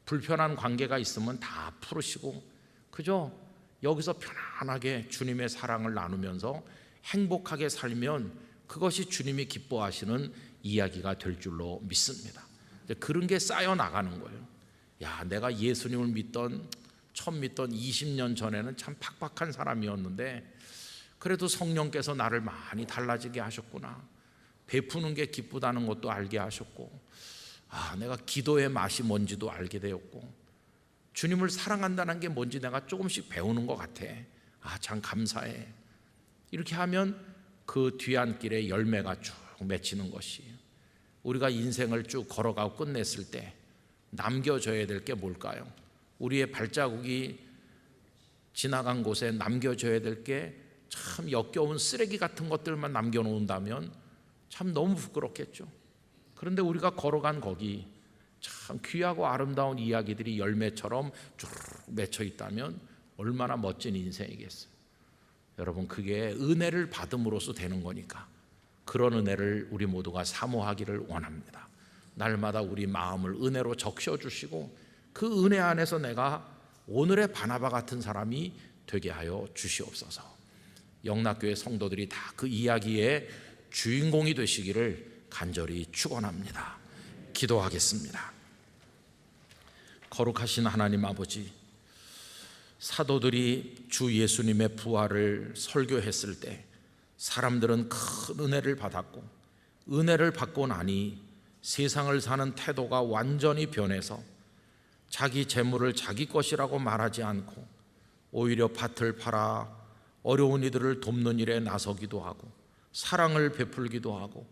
불편한 관계가 있으면 다 풀으시고, 그죠? 여기서 편안하게 주님의 사랑을 나누면서 행복하게 살면 그것이 주님이 기뻐하시는 이야기가 될 줄로 믿습니다. 그런 게 쌓여 나가는 거예요. 야, 내가 예수님을 처음 믿던 20년 전에는 참 팍팍한 사람이었는데 그래도 성령께서 나를 많이 달라지게 하셨구나. 베푸는 게 기쁘다는 것도 알게 하셨고, 내가 기도의 맛이 뭔지도 알게 되었고, 주님을 사랑한다는 게 뭔지 내가 조금씩 배우는 것 같아. 참 감사해. 이렇게 하면 그 뒤안길에 열매가 쭉 맺히는 것이, 우리가 인생을 쭉 걸어가고 끝냈을 때 남겨져야 될 게 뭘까요? 우리의 발자국이 지나간 곳에 남겨져야 될 게 참 역겨운 쓰레기 같은 것들만 남겨놓는다면 참 너무 부끄럽겠죠. 그런데 우리가 걸어간 거기 참 귀하고 아름다운 이야기들이 열매처럼 쭉 맺혀 있다면 얼마나 멋진 인생이겠어요. 여러분, 그게 은혜를 받음으로써 되는 거니까 그런 은혜를 우리 모두가 사모하기를 원합니다. 날마다 우리 마음을 은혜로 적셔주시고 그 은혜 안에서 내가 오늘의 바나바 같은 사람이 되게 하여 주시옵소서. 영락교회 성도들이 다 그 이야기의 주인공이 되시기를 간절히 축원합니다. 기도하겠습니다. 거룩하신 하나님 아버지, 사도들이 주 예수님의 부활을 설교했을 때 사람들은 큰 은혜를 받았고, 은혜를 받고 나니 세상을 사는 태도가 완전히 변해서 자기 재물을 자기 것이라고 말하지 않고 오히려 밭을 팔아 어려운 이들을 돕는 일에 나서기도 하고 사랑을 베풀기도 하고,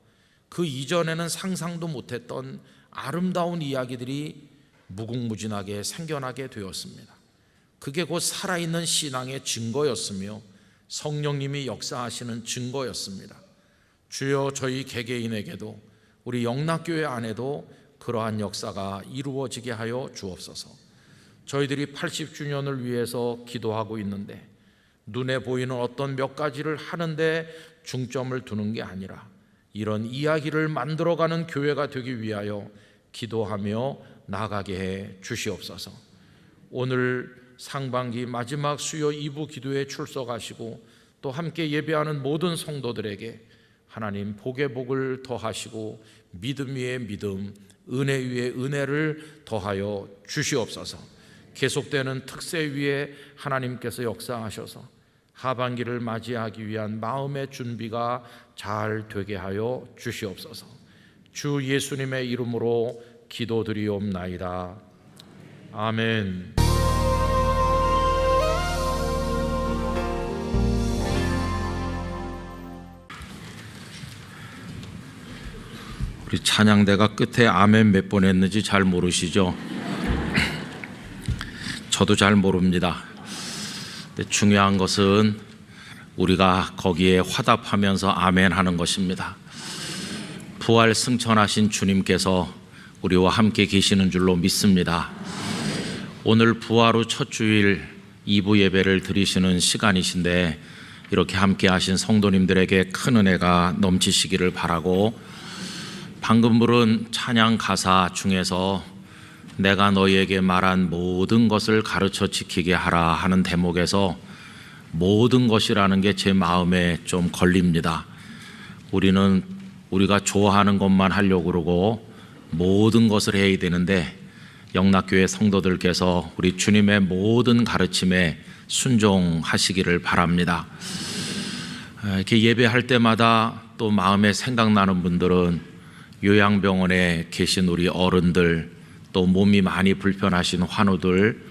그 이전에는 상상도 못했던 아름다운 이야기들이 무궁무진하게 생겨나게 되었습니다. 그게 곧 살아있는 신앙의 증거였으며 성령님이 역사하시는 증거였습니다. 주여, 저희 개개인에게도 우리 영락교회 안에도 그러한 역사가 이루어지게 하여 주옵소서. 저희들이 80주년을 위해서 기도하고 있는데 눈에 보이는 어떤 몇 가지를 하는데 중점을 두는 게 아니라 이런 이야기를 만들어가는 교회가 되기 위하여 기도하며 나아가게 해 주시옵소서. 오늘 상반기 마지막 수요 2부 기도에 출석하시고 또 함께 예배하는 모든 성도들에게 하나님 복의 복을 더하시고 믿음 위에 믿음, 은혜 위에 은혜를 더하여 주시옵소서. 계속되는 특세 위에 하나님께서 역사하셔서 하반기를 맞이하기 위한 마음의 준비가 잘 되게 하여 주시옵소서. 주 예수님의 이름으로 기도드리옵나이다. 아멘. 우리 찬양대가 끝에 아멘 몇 번 했는지 잘 모르시죠? 저도 잘 모릅니다. 근데 중요한 것은 우리가 거기에 화답하면서 아멘 하는 것입니다. 부활 승천하신 주님께서 우리와 함께 계시는 줄로 믿습니다. 오늘 부활 후 첫 주일 2부 예배를 드리시는 시간이신데 이렇게 함께 하신 성도님들에게 큰 은혜가 넘치시기를 바라고, 방금 부른 찬양 가사 중에서 내가 너희에게 말한 모든 것을 가르쳐 지키게 하라 하는 대목에서 모든 것이라는 게 제 마음에 좀 걸립니다. 우리가 좋아하는 것만 하려고 그러고 모든 것을 해야 되는데 영락교회 성도들께서 우리 주님의 모든 가르침에 순종하시기를 바랍니다. 이렇게 예배할 때마다 또 마음에 생각나는 분들은 요양병원에 계신 우리 어른들, 또 몸이 많이 불편하신 환우들,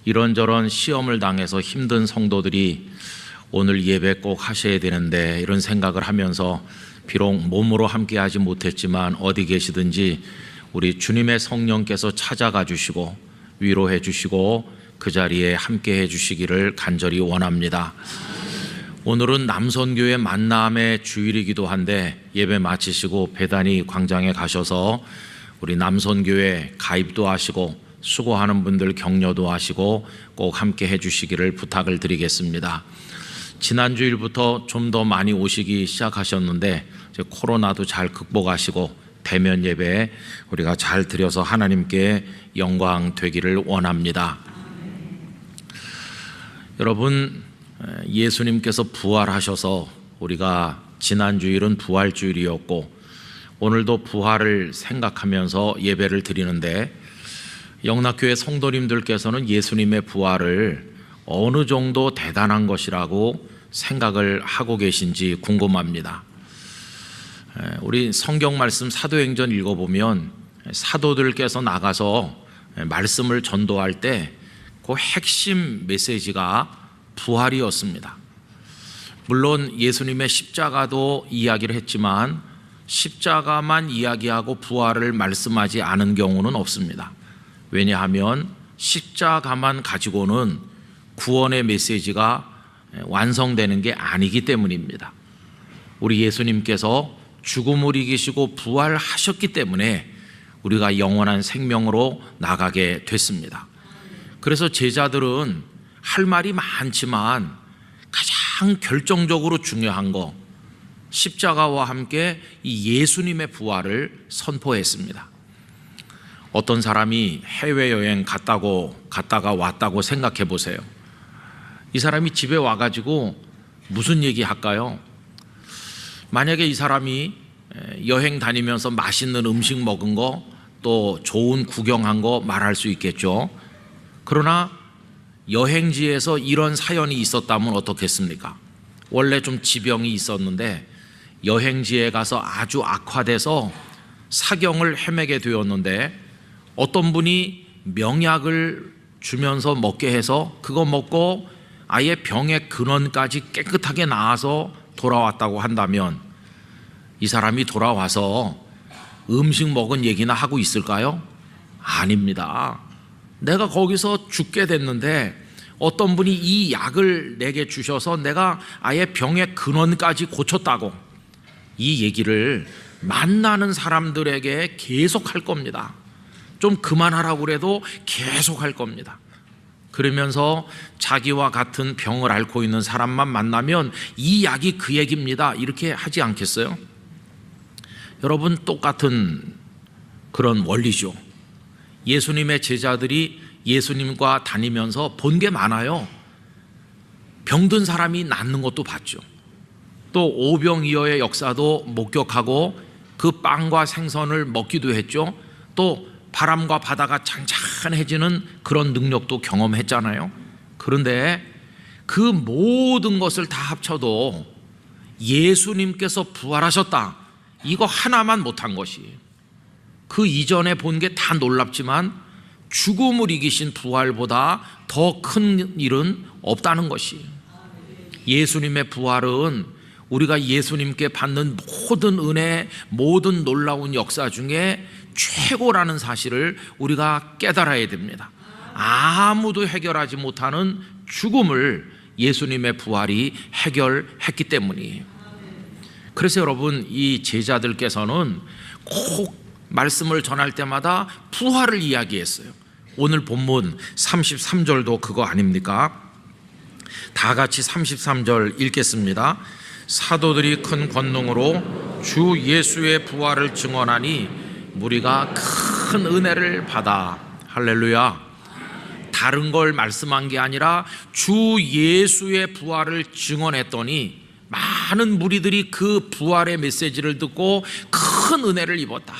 이런저런 시험을 당해서 힘든 성도들이 오늘 예배 꼭 하셔야 되는데 이런 생각을 하면서 비록 몸으로 함께 하지 못했지만 어디 계시든지 우리 주님의 성령께서 찾아가 주시고 위로해 주시고 그 자리에 함께 해 주시기를 간절히 원합니다. 오늘은 남선교회 만남의 주일이기도 한데 예배 마치시고 배단위 광장에 가셔서 우리 남선교회 가입도 하시고 수고하는 분들 격려도 하시고 꼭 함께 해주시기를 부탁을 드리겠습니다. 지난 주일부터 좀 더 많이 오시기 시작하셨는데 이제 코로나도 잘 극복하시고 대면 예배 우리가 잘 드려서 하나님께 영광 되기를 원합니다. 여러분, 예수님께서 부활하셔서 우리가 지난 주일은 부활주일이었고 오늘도 부활을 생각하면서 예배를 드리는데, 영락교회 성도님들께서는 예수님의 부활을 어느 정도 대단한 것이라고 생각을 하고 계신지 궁금합니다. 우리 성경 말씀 사도행전 읽어보면 사도들께서 나가서 말씀을 전도할 때 그 핵심 메시지가 부활이었습니다. 물론 예수님의 십자가도 이야기를 했지만 십자가만 이야기하고 부활을 말씀하지 않은 경우는 없습니다. 왜냐하면 십자가만 가지고는 구원의 메시지가 완성되는 게 아니기 때문입니다. 우리 예수님께서 죽음을 이기시고 부활하셨기 때문에 우리가 영원한 생명으로 나가게 됐습니다. 그래서 제자들은 할 말이 많지만 가장 결정적으로 중요한 거, 십자가와 함께 이 예수님의 부활을 선포했습니다. 어떤 사람이 해외여행 갔다가 왔다고 생각해 보세요. 이 사람이 집에 와가지고 무슨 얘기 할까요? 만약에 이 사람이 여행 다니면서 맛있는 음식 먹은 거, 또 좋은 구경한 거 말할 수 있겠죠. 그러나 여행지에서 이런 사연이 있었다면 어떻겠습니까? 원래 좀 지병이 있었는데 여행지에 가서 아주 악화돼서 사경을 헤매게 되었는데 어떤 분이 명약을 주면서 먹게 해서 그거 먹고 아예 병의 근원까지 깨끗하게 나아서 돌아왔다고 한다면 이 사람이 돌아와서 음식 먹은 얘기나 하고 있을까요? 아닙니다. 내가 거기서 죽게 됐는데 어떤 분이 이 약을 내게 주셔서 내가 아예 병의 근원까지 고쳤다고, 이 얘기를 만나는 사람들에게 계속 할 겁니다. 좀 그만하라고 그래도 계속 할 겁니다. 그러면서 자기와 같은 병을 앓고 있는 사람만 만나면 이 약이 그 얘기입니다, 이렇게 하지 않겠어요? 여러분, 똑같은 그런 원리죠. 예수님의 제자들이 예수님과 다니면서 본 게 많아요. 병든 사람이 낫는 것도 봤죠. 또 오병이어의 역사도 목격하고 그 빵과 생선을 먹기도 했죠. 또 또 바람과 바다가 잔잔해지는 그런 능력도 경험했잖아요. 그런데 그 모든 것을 다 합쳐도 예수님께서 부활하셨다, 이거 하나만 못한 것이, 그 이전에 본 게 다 놀랍지만 죽음을 이기신 부활보다 더 큰 일은 없다는 것이, 예수님의 부활은 우리가 예수님께 받는 모든 은혜, 모든 놀라운 역사 중에 최고라는 사실을 우리가 깨달아야 됩니다. 아무도 해결하지 못하는 죽음을 예수님의 부활이 해결했기 때문이에요. 그래서 여러분, 이 제자들께서는 꼭 말씀을 전할 때마다 부활을 이야기했어요. 오늘 본문 33절도 그거 아닙니까? 다 같이 33절 읽겠습니다. 사도들이 큰 권능으로 주 예수의 부활을 증언하니 무리가 큰 은혜를 받아. 할렐루야. 다른 걸 말씀한 게 아니라 주 예수의 부활을 증언했더니 많은 무리들이 그 부활의 메시지를 듣고 큰 은혜를 입었다.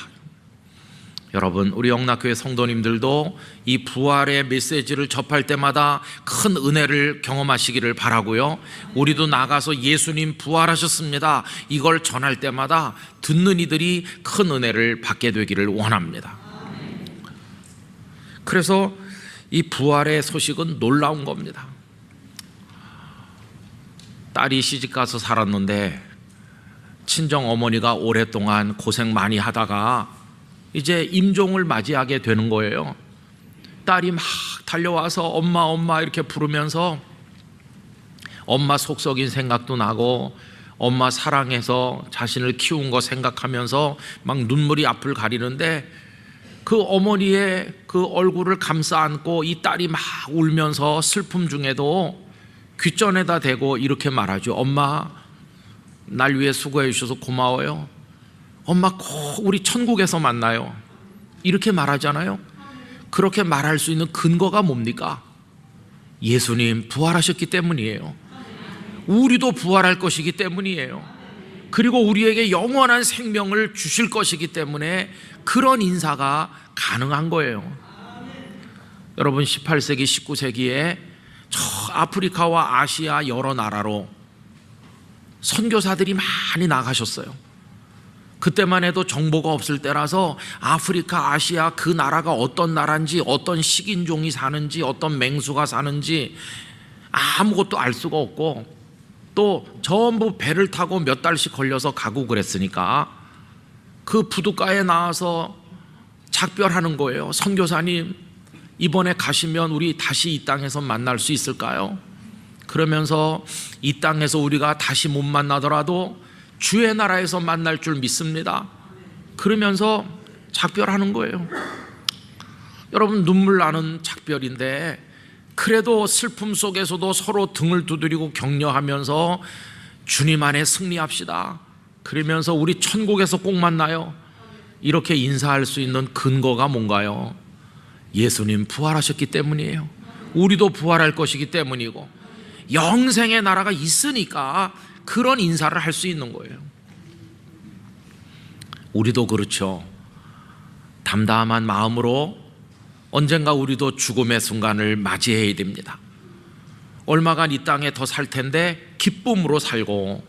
여러분, 우리 영락교회 성도님들도 이 부활의 메시지를 접할 때마다 큰 은혜를 경험하시기를 바라고요. 우리도 나가서 예수님 부활하셨습니다, 이걸 전할 때마다 듣는 이들이 큰 은혜를 받게 되기를 원합니다. 그래서 이 부활의 소식은 놀라운 겁니다. 딸이 시집가서 살았는데 친정 어머니가 오랫동안 고생 많이 하다가 이제 임종을 맞이하게 되는 거예요. 딸이 막 달려와서 엄마 엄마 이렇게 부르면서 엄마 속 썩인 생각도 나고 엄마 사랑해서 자신을 키운 거 생각하면서 막 눈물이 앞을 가리는데 그 어머니의 그 얼굴을 감싸 안고 이 딸이 막 울면서 슬픔 중에도 귓전에다 대고 이렇게 말하죠. 엄마, 날 위해 수고해 주셔서 고마워요. 엄마 꼭 우리 천국에서 만나요. 이렇게 말하잖아요. 그렇게 말할 수 있는 근거가 뭡니까? 예수님 부활하셨기 때문이에요. 우리도 부활할 것이기 때문이에요. 그리고 우리에게 영원한 생명을 주실 것이기 때문에 그런 인사가 가능한 거예요. 여러분, 18세기 19세기에 저 아프리카와 아시아 여러 나라로 선교사들이 많이 나가셨어요. 그때만 해도 정보가 없을 때라서 아프리카, 아시아 그 나라가 어떤 나라인지, 어떤 식인종이 사는지, 어떤 맹수가 사는지 아무것도 알 수가 없고, 또 전부 배를 타고 몇 달씩 걸려서 가고 그랬으니까 그 부둣가에 나와서 작별하는 거예요. 선교사님, 이번에 가시면 우리 다시 이 땅에서 만날 수 있을까요? 그러면서 이 땅에서 우리가 다시 못 만나더라도 주의 나라에서 만날 줄 믿습니다. 그러면서 작별하는 거예요. 여러분, 눈물 나는 작별인데 그래도 슬픔 속에서도 서로 등을 두드리고 격려하면서 주님 안에 승리합시다, 그러면서 우리 천국에서 꼭 만나요, 이렇게 인사할 수 있는 근거가 뭔가요? 예수님 부활하셨기 때문이에요. 우리도 부활할 것이기 때문이고 영생의 나라가 있으니까 그런 인사를 할 수 있는 거예요. 우리도 그렇죠. 담담한 마음으로 언젠가 우리도 죽음의 순간을 맞이해야 됩니다. 얼마간 이 땅에 더 살 텐데 기쁨으로 살고,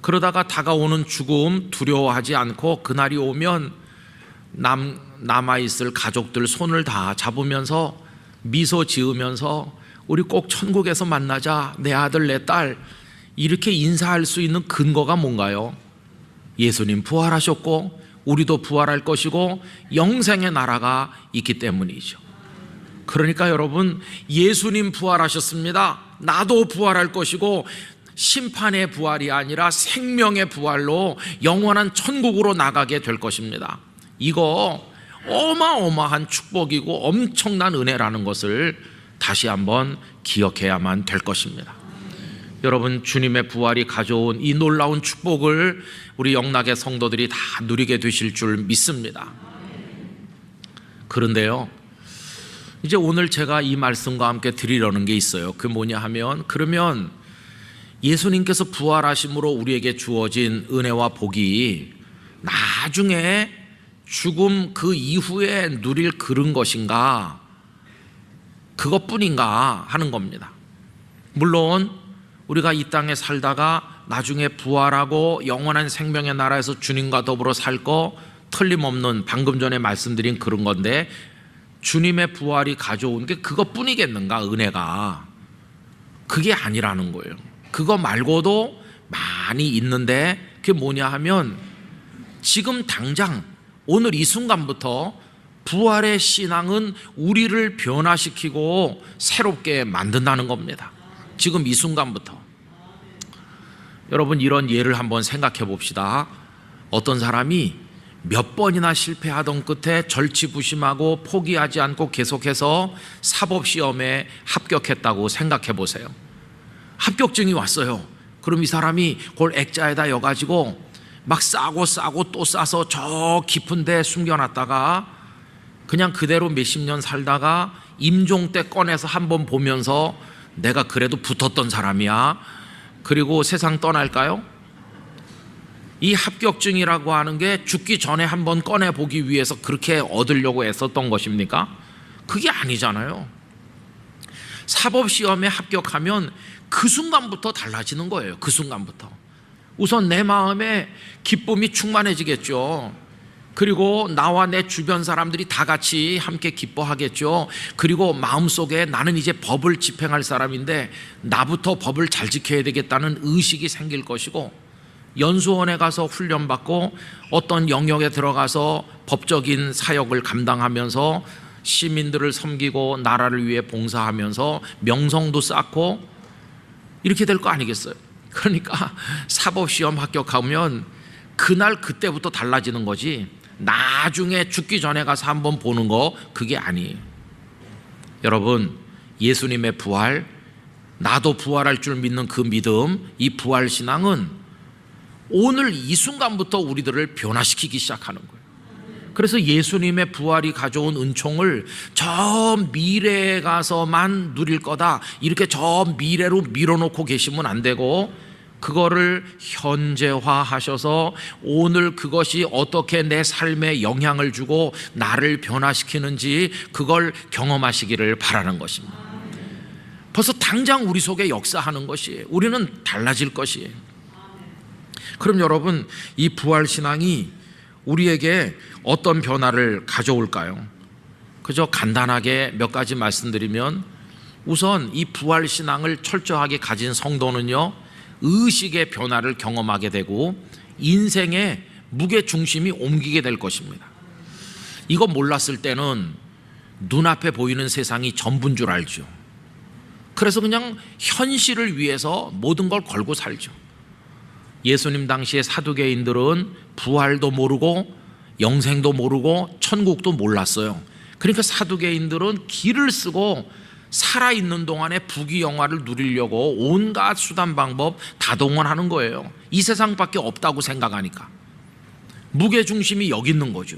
그러다가 다가오는 죽음 두려워하지 않고 그날이 오면 남아있을 가족들 손을 다 잡으면서 미소 지으면서 우리 꼭 천국에서 만나자, 내 아들 내 딸, 이렇게 인사할 수 있는 근거가 뭔가요? 예수님 부활하셨고 우리도 부활할 것이고 영생의 나라가 있기 때문이죠. 그러니까 여러분, 예수님 부활하셨습니다, 나도 부활할 것이고 심판의 부활이 아니라 생명의 부활로 영원한 천국으로 나가게 될 것입니다. 이거 어마어마한 축복이고 엄청난 은혜라는 것을 다시 한번 기억해야만 될 것입니다. 여러분, 주님의 부활이 가져온 이 놀라운 축복을 우리 영락의 성도들이 다 누리게 되실 줄 믿습니다. 그런데요, 이제 오늘 제가 이 말씀과 함께 드리려는 게 있어요. 그게 뭐냐 하면, 그러면 예수님께서 부활하심으로 우리에게 주어진 은혜와 복이 나중에 죽음 그 이후에 누릴 그런 것인가, 그것뿐인가 하는 겁니다. 물론 우리가 이 땅에 살다가 나중에 부활하고 영원한 생명의 나라에서 주님과 더불어 살 거 틀림없는, 방금 전에 말씀드린 그런 건데, 주님의 부활이 가져온 게 그것뿐이겠는가, 은혜가. 그게 아니라는 거예요. 그거 말고도 많이 있는데, 그게 뭐냐 하면 지금 당장 오늘 이 순간부터 부활의 신앙은 우리를 변화시키고 새롭게 만든다는 겁니다. 지금 이 순간부터. 여러분, 이런 예를 한번 생각해 봅시다. 어떤 사람이 몇 번이나 실패하던 끝에 절치부심하고 포기하지 않고 계속해서 사법시험에 합격했다고 생각해 보세요. 합격증이 왔어요. 그럼 이 사람이 그걸 액자에다 여가지고 막 싸고 또 싸서 저 깊은 데 숨겨놨다가 그냥 그대로 몇십 년 살다가 임종 때 꺼내서 한번 보면서 내가 그래도 붙었던 사람이야, 그리고 세상 떠날까요? 이 합격증이라고 하는 게 죽기 전에 한번 꺼내보기 위해서 그렇게 얻으려고 애썼던 것입니까? 그게 아니잖아요. 사법시험에 합격하면 그 순간부터 달라지는 거예요. 그 순간부터 우선 내 마음에 기쁨이 충만해지겠죠. 그리고 나와 내 주변 사람들이 다 같이 함께 기뻐하겠죠. 그리고 마음속에 나는 이제 법을 집행할 사람인데 나부터 법을 잘 지켜야 되겠다는 의식이 생길 것이고, 연수원에 가서 훈련받고 어떤 영역에 들어가서 법적인 사역을 감당하면서 시민들을 섬기고 나라를 위해 봉사하면서 명성도 쌓고 이렇게 될 거 아니겠어요? 그러니까 사법시험 합격하면 그날 그때부터 달라지는 거지, 나중에 죽기 전에 가서 한번 보는 거 그게 아니에요. 여러분, 예수님의 부활, 나도 부활할 줄 믿는 그 믿음, 이 부활 신앙은 오늘 이 순간부터 우리들을 변화시키기 시작하는 거예요. 그래서 예수님의 부활이 가져온 은총을 저 미래에 가서만 누릴 거다, 이렇게 저 미래로 밀어놓고 계시면 안 되고, 그거를 현재화하셔서 오늘 그것이 어떻게 내 삶에 영향을 주고 나를 변화시키는지 그걸 경험하시기를 바라는 것입니다. 벌써 당장 우리 속에 역사하는 것이에요. 우리는 달라질 것이에요. 그럼 여러분, 이 부활신앙이 우리에게 어떤 변화를 가져올까요? 그저 간단하게 몇 가지 말씀드리면, 우선 이 부활신앙을 철저하게 가진 성도는요, 의식의 변화를 경험하게 되고 인생의 무게중심이 옮기게 될 것입니다. 이거 몰랐을 때는 눈앞에 보이는 세상이 전부인 줄 알죠. 그래서 그냥 현실을 위해서 모든 걸 걸고 살죠. 예수님 당시의 사두개인들은 부활도 모르고 영생도 모르고 천국도 몰랐어요. 그러니까 사두개인들은 길을 쓰고 살아있는 동안에 부귀영화를 누리려고 온갖 수단 방법 다 동원하는 거예요. 이 세상밖에 없다고 생각하니까 무게중심이 여기 있는 거죠.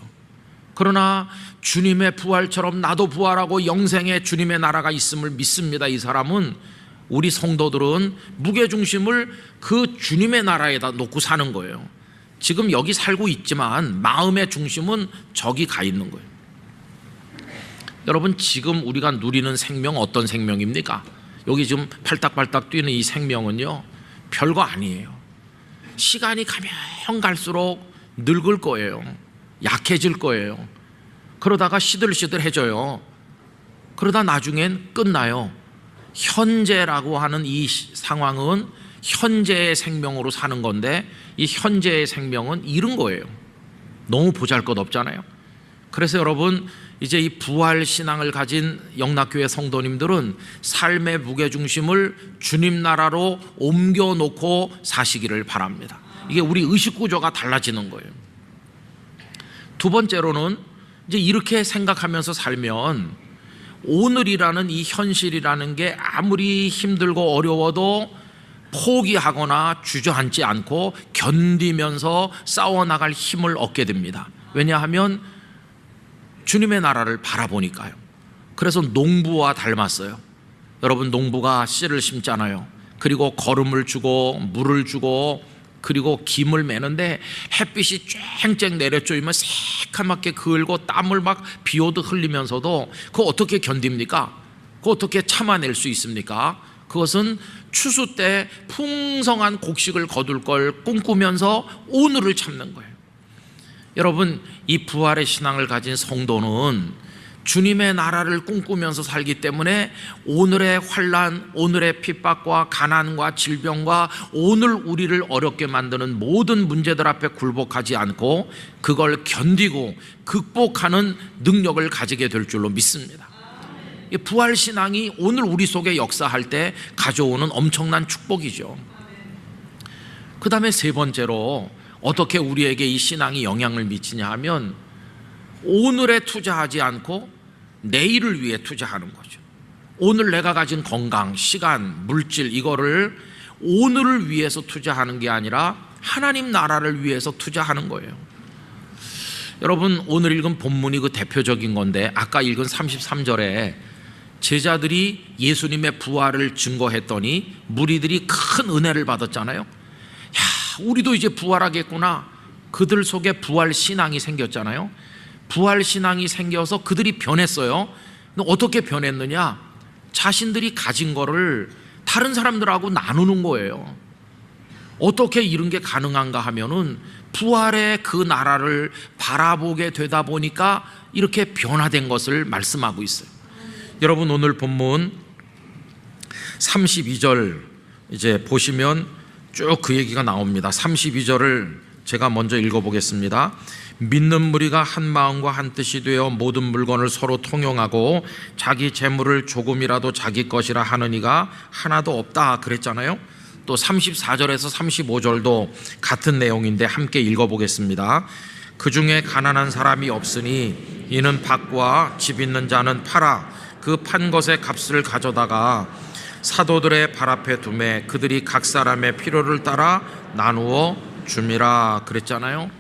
그러나 주님의 부활처럼 나도 부활하고 영생의 주님의 나라가 있음을 믿습니다. 이 사람은, 우리 성도들은 무게중심을 그 주님의 나라에다 놓고 사는 거예요. 지금 여기 살고 있지만 마음의 중심은 저기 가 있는 거예요. 여러분, 지금 우리가 누리는 생명 어떤 생명입니까? 여기 지금 팔딱팔딱 뛰는 이 생명은요, 별거 아니에요. 시간이 가면 갈수록 늙을 거예요. 약해질 거예요. 그러다가 시들시들해져요. 그러다 나중엔 끝나요. 현재라고 하는 이 상황은 현재의 생명으로 사는 건데, 이 현재의 생명은 잃은 거예요. 너무 보잘것없잖아요. 그래서 여러분, 이제 이 부활 신앙을 가진 영락교회 성도님들은 삶의 무게중심을 주님 나라로 옮겨놓고 사시기를 바랍니다. 이게 우리 의식구조가 달라지는 거예요. 두 번째로는 이제 이렇게 생각하면서 살면 오늘이라는 이 현실이라는 게 아무리 힘들고 어려워도 포기하거나 주저앉지 않고 견디면서 싸워나갈 힘을 얻게 됩니다. 왜냐하면 주님의 나라를 바라보니까요. 그래서 농부와 닮았어요. 여러분, 농부가 씨를 심잖아요. 그리고 거름을 주고 물을 주고 그리고 김을 매는데 햇빛이 쨍쨍 내려쬐면 새카맣게 그을고 땀을 막 비 오듯 흘리면서도 그거 어떻게 견딥니까? 그거 어떻게 참아낼 수 있습니까? 그것은 추수 때 풍성한 곡식을 거둘 걸 꿈꾸면서 오늘을 참는 거예요. 여러분, 이 부활의 신앙을 가진 성도는 주님의 나라를 꿈꾸면서 살기 때문에 오늘의 환난, 오늘의 핍박과 가난과 질병과 오늘 우리를 어렵게 만드는 모든 문제들 앞에 굴복하지 않고 그걸 견디고 극복하는 능력을 가지게 될 줄로 믿습니다. 이 부활 신앙이 오늘 우리 속에 역사할 때 가져오는 엄청난 축복이죠. 그 다음에 세 번째로 어떻게 우리에게 이 신앙이 영향을 미치냐 하면 오늘에 투자하지 않고 내일을 위해 투자하는 거죠. 오늘 내가 가진 건강, 시간, 물질 이거를 오늘을 위해서 투자하는 게 아니라 하나님 나라를 위해서 투자하는 거예요. 여러분, 오늘 읽은 본문이 그 대표적인 건데 아까 읽은 33절에 제자들이 예수님의 부활을 증거했더니 무리들이 큰 은혜를 받았잖아요. 야, 우리도 이제 부활하겠구나. 그들 속에 부활 신앙이 생겼잖아요. 부활 신앙이 생겨서 그들이 변했어요. 어떻게 변했느냐? 자신들이 가진 거를 다른 사람들하고 나누는 거예요. 어떻게 이런 게 가능한가 하면은 부활의 그 나라를 바라보게 되다 보니까 이렇게 변화된 것을 말씀하고 있어요. 여러분, 오늘 본문 32절 이제 보시면 쭉 그 얘기가 나옵니다. 32절을 제가 먼저 읽어보겠습니다. 믿는 무리가 한 마음과 한 뜻이 되어 모든 물건을 서로 통용하고 자기 재물을 조금이라도 자기 것이라 하는 이가 하나도 없다 그랬잖아요. 또 34절에서 35절도 같은 내용인데 함께 읽어보겠습니다. 그 중에 가난한 사람이 없으니 이는 밭과 집 있는 자는 팔아 그 판 것의 값을 가져다가 사도들의 발 앞에 두매 그들이 각 사람의 필요를 따라 나누어 줌이라 그랬잖아요.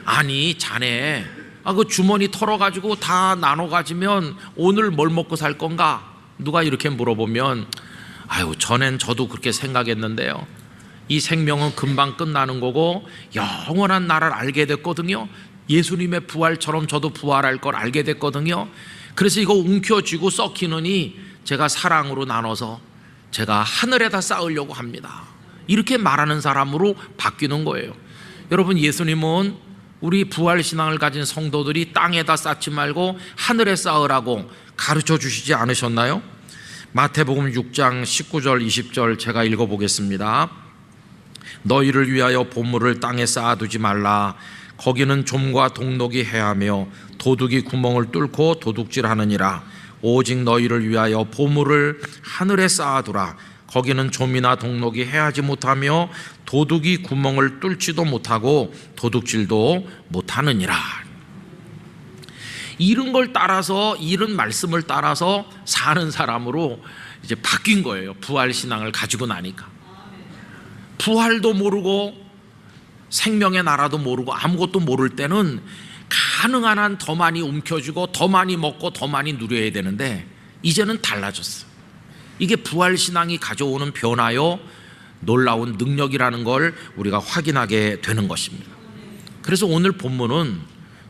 아니 자네 그 주머니 털어가지고 다 나눠 가지면 오늘 뭘 먹고 살 건가? 누가 이렇게 물어보면 아유 전엔 저도 그렇게 생각했는데요, 이 생명은 금방 끝나는 거고 영원한 나라를 알게 됐거든요. 예수님의 부활처럼 저도 부활할 걸 알게 됐거든요. 그래서 이거 움켜쥐고 썩히느니 제가 사랑으로 나눠서 제가 하늘에다 쌓으려고 합니다. 이렇게 말하는 사람으로 바뀌는 거예요. 여러분, 예수님은 우리 부활신앙을 가진 성도들이 땅에다 쌓지 말고 하늘에 쌓으라고 가르쳐 주시지 않으셨나요? 마태복음 6장 19절 20절 제가 읽어보겠습니다. 너희를 위하여 보물을 땅에 쌓아두지 말라. 거기는 좀과 동록이 해하며 도둑이 구멍을 뚫고 도둑질하느니라. 오직 너희를 위하여 보물을 하늘에 쌓아두라. 거기는 좀이나 동록이 해하지 못하며 도둑이 구멍을 뚫지도 못하고 도둑질도 못하느니라. 이런 걸 따라서, 이런 말씀을 따라서 사는 사람으로 이제 바뀐 거예요. 부활 신앙을 가지고 나니까. 부활도 모르고 생명의 나라도 모르고 아무것도 모를 때는 가능한 한 더 많이 움켜쥐고 더 많이 먹고 더 많이 누려야 되는데 이제는 달라졌어요. 이게 부활신앙이 가져오는 변화요 놀라운 능력이라는 걸 우리가 확인하게 되는 것입니다. 그래서 오늘 본문은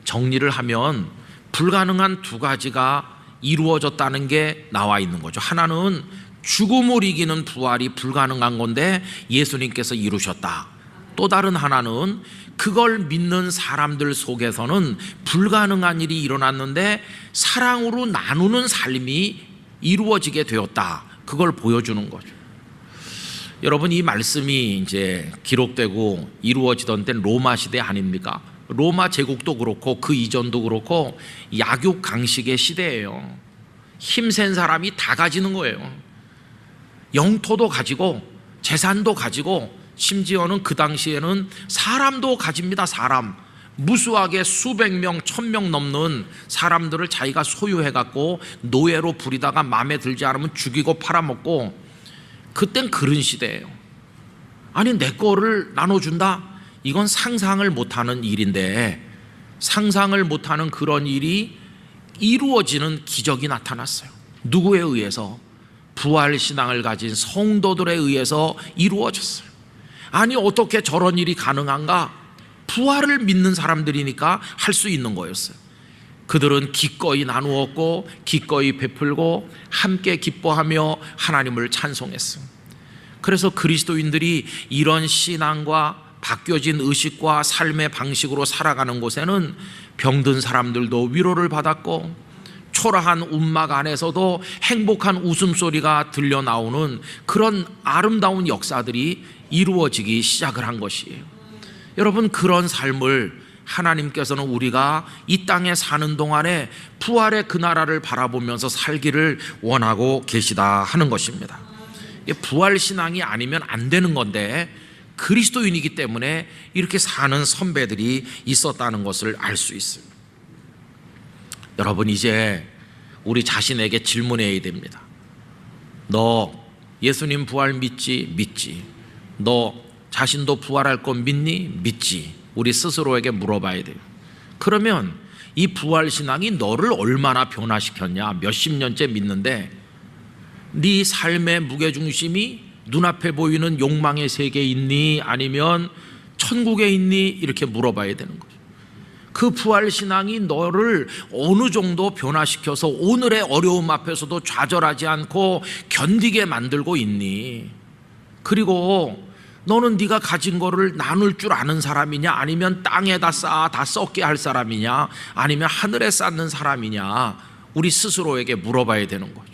정리를 하면 불가능한 두 가지가 이루어졌다는 게 나와 있는 거죠. 하나는 죽음을 이기는 부활이 불가능한 건데 예수님께서 이루셨다. 또 다른 하나는 그걸 믿는 사람들 속에서는 불가능한 일이 일어났는데 사랑으로 나누는 삶이 이루어지게 되었다. 그걸 보여주는 거죠. 여러분, 이 말씀이 이제 기록되고 이루어지던 때는 로마 시대 아닙니까? 로마 제국도 그렇고 그 이전도 그렇고 약육 강식의 시대예요. 힘센 사람이 다 가지는 거예요. 영토도 가지고 재산도 가지고 심지어는 그 당시에는 사람도 가집니다. 사람 무수하게 수백 명, 1000명 넘는 사람들을 자기가 소유해갖고 노예로 부리다가 마음에 들지 않으면 죽이고 팔아먹고, 그땐 그런 시대예요. 아니 내 거를 나눠준다? 이건 상상을 못하는 일인데 상상을 못하는 그런 일이 이루어지는 기적이 나타났어요. 누구에 의해서? 부활신앙을 가진 성도들에 의해서 이루어졌어요. 아니 어떻게 저런 일이 가능한가? 부활을 믿는 사람들이니까 할 수 있는 거였어요. 그들은 기꺼이 나누었고 기꺼이 베풀고 함께 기뻐하며 하나님을 찬송했어요. 그래서 그리스도인들이 이런 신앙과 바뀌어진 의식과 삶의 방식으로 살아가는 곳에는 병든 사람들도 위로를 받았고 초라한 움막 안에서도 행복한 웃음소리가 들려 나오는 그런 아름다운 역사들이 이루어지기 시작을 한 것이에요. 여러분, 그런 삶을 하나님께서는 우리가 이 땅에 사는 동안에 부활의 그 나라를 바라보면서 살기를 원하고 계시다 하는 것입니다. 부활 신앙이 아니면 안 되는 건데 그리스도인이기 때문에 이렇게 사는 선배들이 있었다는 것을 알 수 있습니다. 여러분, 이제 우리 자신에게 질문해야 됩니다. 너 예수님 부활 믿지? 믿지. 너 자신도 부활할 거 믿니? 믿지. 우리 스스로에게 물어봐야 돼요. 그러면 이 부활 신앙이 너를 얼마나 변화시켰냐? 몇십 년째 믿는데 네 삶의 무게중심이 눈앞에 보이는 욕망의 세계에 있니? 아니면 천국에 있니? 이렇게 물어봐야 되는 거죠. 그 부활 신앙이 너를 어느 정도 변화시켜서 오늘의 어려움 앞에서도 좌절하지 않고 견디게 만들고 있니? 그리고 너는 네가 가진 거를 나눌 줄 아는 사람이냐? 아니면 땅에다 쌓아 다 썩게 할 사람이냐? 아니면 하늘에 쌓는 사람이냐? 우리 스스로에게 물어봐야 되는 거죠.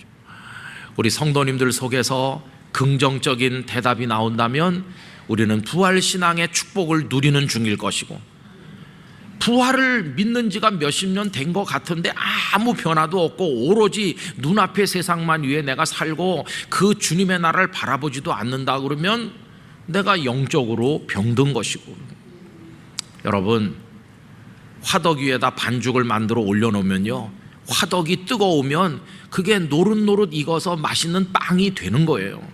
우리 성도님들 속에서 긍정적인 대답이 나온다면 우리는 부활 신앙의 축복을 누리는 중일 것이고, 부활을 믿는 지가 몇십 년 된 것 같은데 아무 변화도 없고 오로지 눈앞의 세상만 위해 내가 살고 그 주님의 나라를 바라보지도 않는다 그러면 내가 영적으로 병든 것이고, 여러분, 화덕 위에다 반죽을 만들어 올려놓으면요, 화덕이 뜨거우면 그게 노릇노릇 익어서 맛있는 빵이 되는 거예요.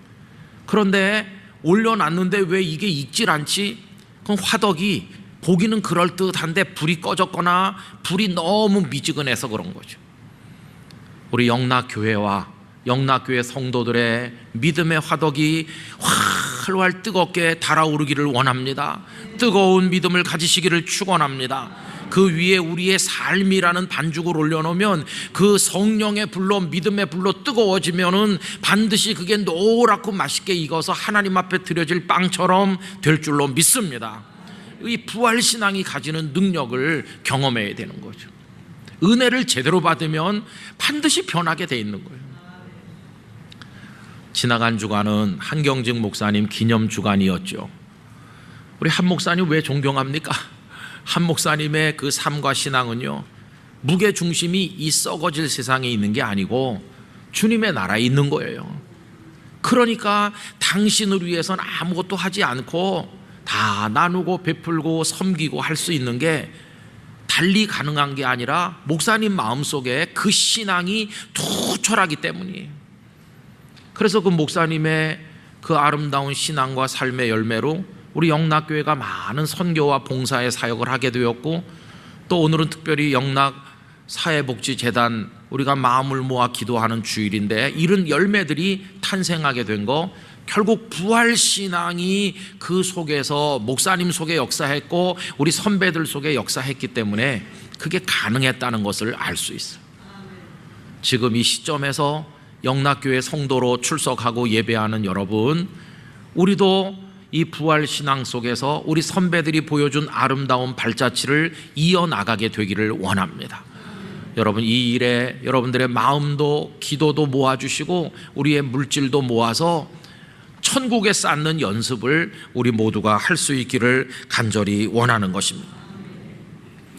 그런데 올려놨는데 왜 이게 익질 않지? 그럼 화덕이 보기는 그럴듯한데 불이 꺼졌거나 불이 너무 미지근해서 그런 거죠. 우리 영락교회와 영락교회 성도들의 믿음의 화덕이 활활 뜨겁게 달아오르기를 원합니다. 뜨거운 믿음을 가지시기를 축원합니다. 그 위에 우리의 삶이라는 반죽을 올려놓으면 그 성령의 불로, 믿음의 불로 뜨거워지면은 반드시 그게 노랗고 맛있게 익어서 하나님 앞에 드려질 빵처럼 될 줄로 믿습니다. 이 부활신앙이 가지는 능력을 경험해야 되는 거죠. 은혜를 제대로 받으면 반드시 변하게 돼 있는 거예요. 지나간 주간은 한경직 목사님 기념 주간이었죠. 우리 한 목사님 왜 존경합니까? 한 목사님의 그 삶과 신앙은요, 무게중심이 이 썩어질 세상에 있는 게 아니고 주님의 나라에 있는 거예요. 그러니까 당신을 위해서는 아무것도 하지 않고 다 나누고 베풀고 섬기고 할 수 있는 게 달리 가능한 게 아니라 목사님 마음속에 그 신앙이 투철하기 때문이에요. 그래서 그 목사님의 그 아름다운 신앙과 삶의 열매로 우리 영락교회가 많은 선교와 봉사의 사역을 하게 되었고, 또 오늘은 특별히 영락사회복지재단 우리가 마음을 모아 기도하는 주일인데 이런 열매들이 탄생하게 된 거, 결국 부활신앙이 그 속에서 목사님 속에 역사했고 우리 선배들 속에 역사했기 때문에 그게 가능했다는 것을 알 수 있어요. 지금 이 시점에서 영락교회 성도로 출석하고 예배하는 여러분, 우리도 이 부활신앙 속에서 우리 선배들이 보여준 아름다운 발자취를 이어나가게 되기를 원합니다. 여러분, 이 일에 여러분들의 마음도 기도도 모아주시고 우리의 물질도 모아서 천국에 쌓는 연습을 우리 모두가 할 수 있기를 간절히 원하는 것입니다.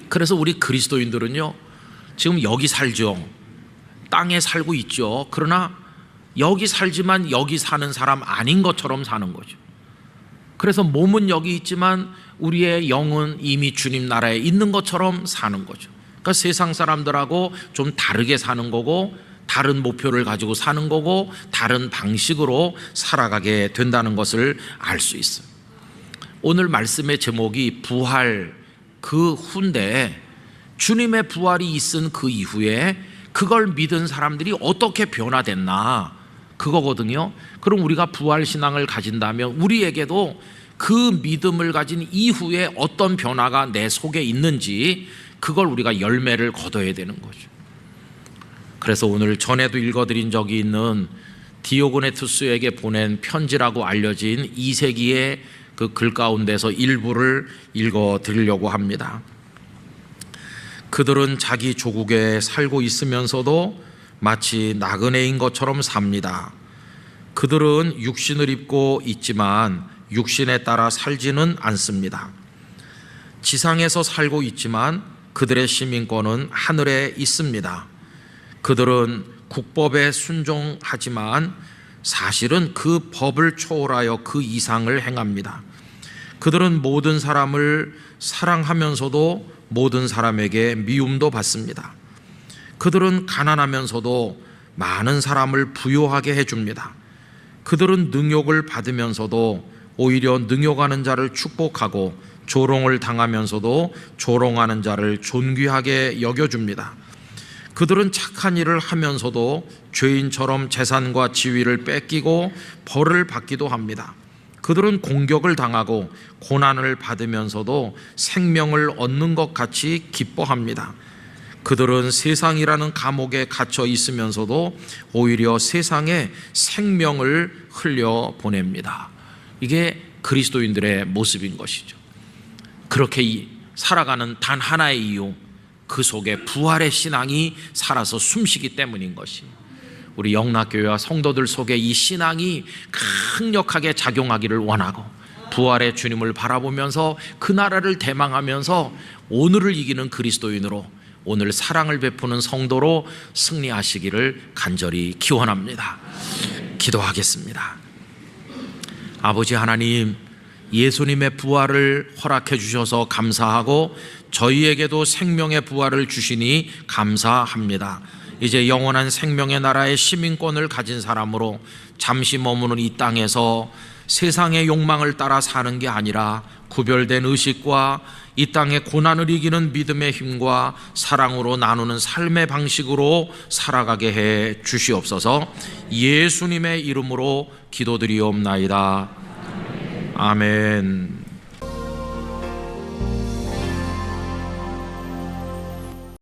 그래서 우리 그리스도인들은요, 지금 여기 살죠. 땅에 살고 있죠. 그러나 여기 살지만 여기 사는 사람 아닌 것처럼 사는 거죠. 그래서 몸은 여기 있지만 우리의 영은 이미 주님 나라에 있는 것처럼 사는 거죠. 그러니까 세상 사람들하고 좀 다르게 사는 거고, 다른 목표를 가지고 사는 거고, 다른 방식으로 살아가게 된다는 것을 알 수 있어요. 오늘 말씀의 제목이 부활 그 후인데, 주님의 부활이 있은 그 이후에 그걸 믿은 사람들이 어떻게 변화됐나, 그거거든요. 그럼 우리가 부활신앙을 가진다면 우리에게도 그 믿음을 가진 이후에 어떤 변화가 내 속에 있는지 그걸 우리가 열매를 거둬야 되는 거죠. 그래서 오늘 전에도 읽어드린 적이 있는 디오그네투스에게 보낸 편지라고 알려진 2세기의 그 글 가운데서 일부를 읽어드리려고 합니다. 그들은 자기 조국에 살고 있으면서도 마치 나그네인 것처럼 삽니다. 그들은 육신을 입고 있지만 육신에 따라 살지는 않습니다. 지상에서 살고 있지만 그들의 시민권은 하늘에 있습니다. 그들은 국법에 순종하지만 사실은 그 법을 초월하여 그 이상을 행합니다. 그들은 모든 사람을 사랑하면서도 모든 사람에게 미움도 받습니다. 그들은 가난하면서도 많은 사람을 부유하게 해줍니다. 그들은 능욕을 받으면서도 오히려 능욕하는 자를 축복하고 조롱을 당하면서도 조롱하는 자를 존귀하게 여겨줍니다. 그들은 착한 일을 하면서도 죄인처럼 재산과 지위를 뺏기고 벌을 받기도 합니다. 그들은 공격을 당하고 고난을 받으면서도 생명을 얻는 것 같이 기뻐합니다. 그들은 세상이라는 감옥에 갇혀 있으면서도 오히려 세상에 생명을 흘려보냅니다. 이게 그리스도인들의 모습인 것이죠. 그렇게 살아가는 단 하나의 이유, 그 속에 부활의 신앙이 살아서 숨쉬기 때문인 것이, 우리 영락교회와 성도들 속에 이 신앙이 강력하게 작용하기를 원하고 부활의 주님을 바라보면서 그 나라를 대망하면서 오늘을 이기는 그리스도인으로, 오늘 사랑을 베푸는 성도로 승리하시기를 간절히 기원합니다. 기도하겠습니다. 아버지 하나님, 예수님의 부활을 허락해 주셔서 감사하고 저희에게도 생명의 부활을 주시니 감사합니다. 이제 영원한 생명의 나라의 시민권을 가진 사람으로 잠시 머무는 이 땅에서 세상의 욕망을 따라 사는 게 아니라 구별된 의식과 이 땅의 고난을 이기는 믿음의 힘과 사랑으로 나누는 삶의 방식으로 살아가게 해 주시옵소서. 예수님의 이름으로 기도드리옵나이다. 아멘.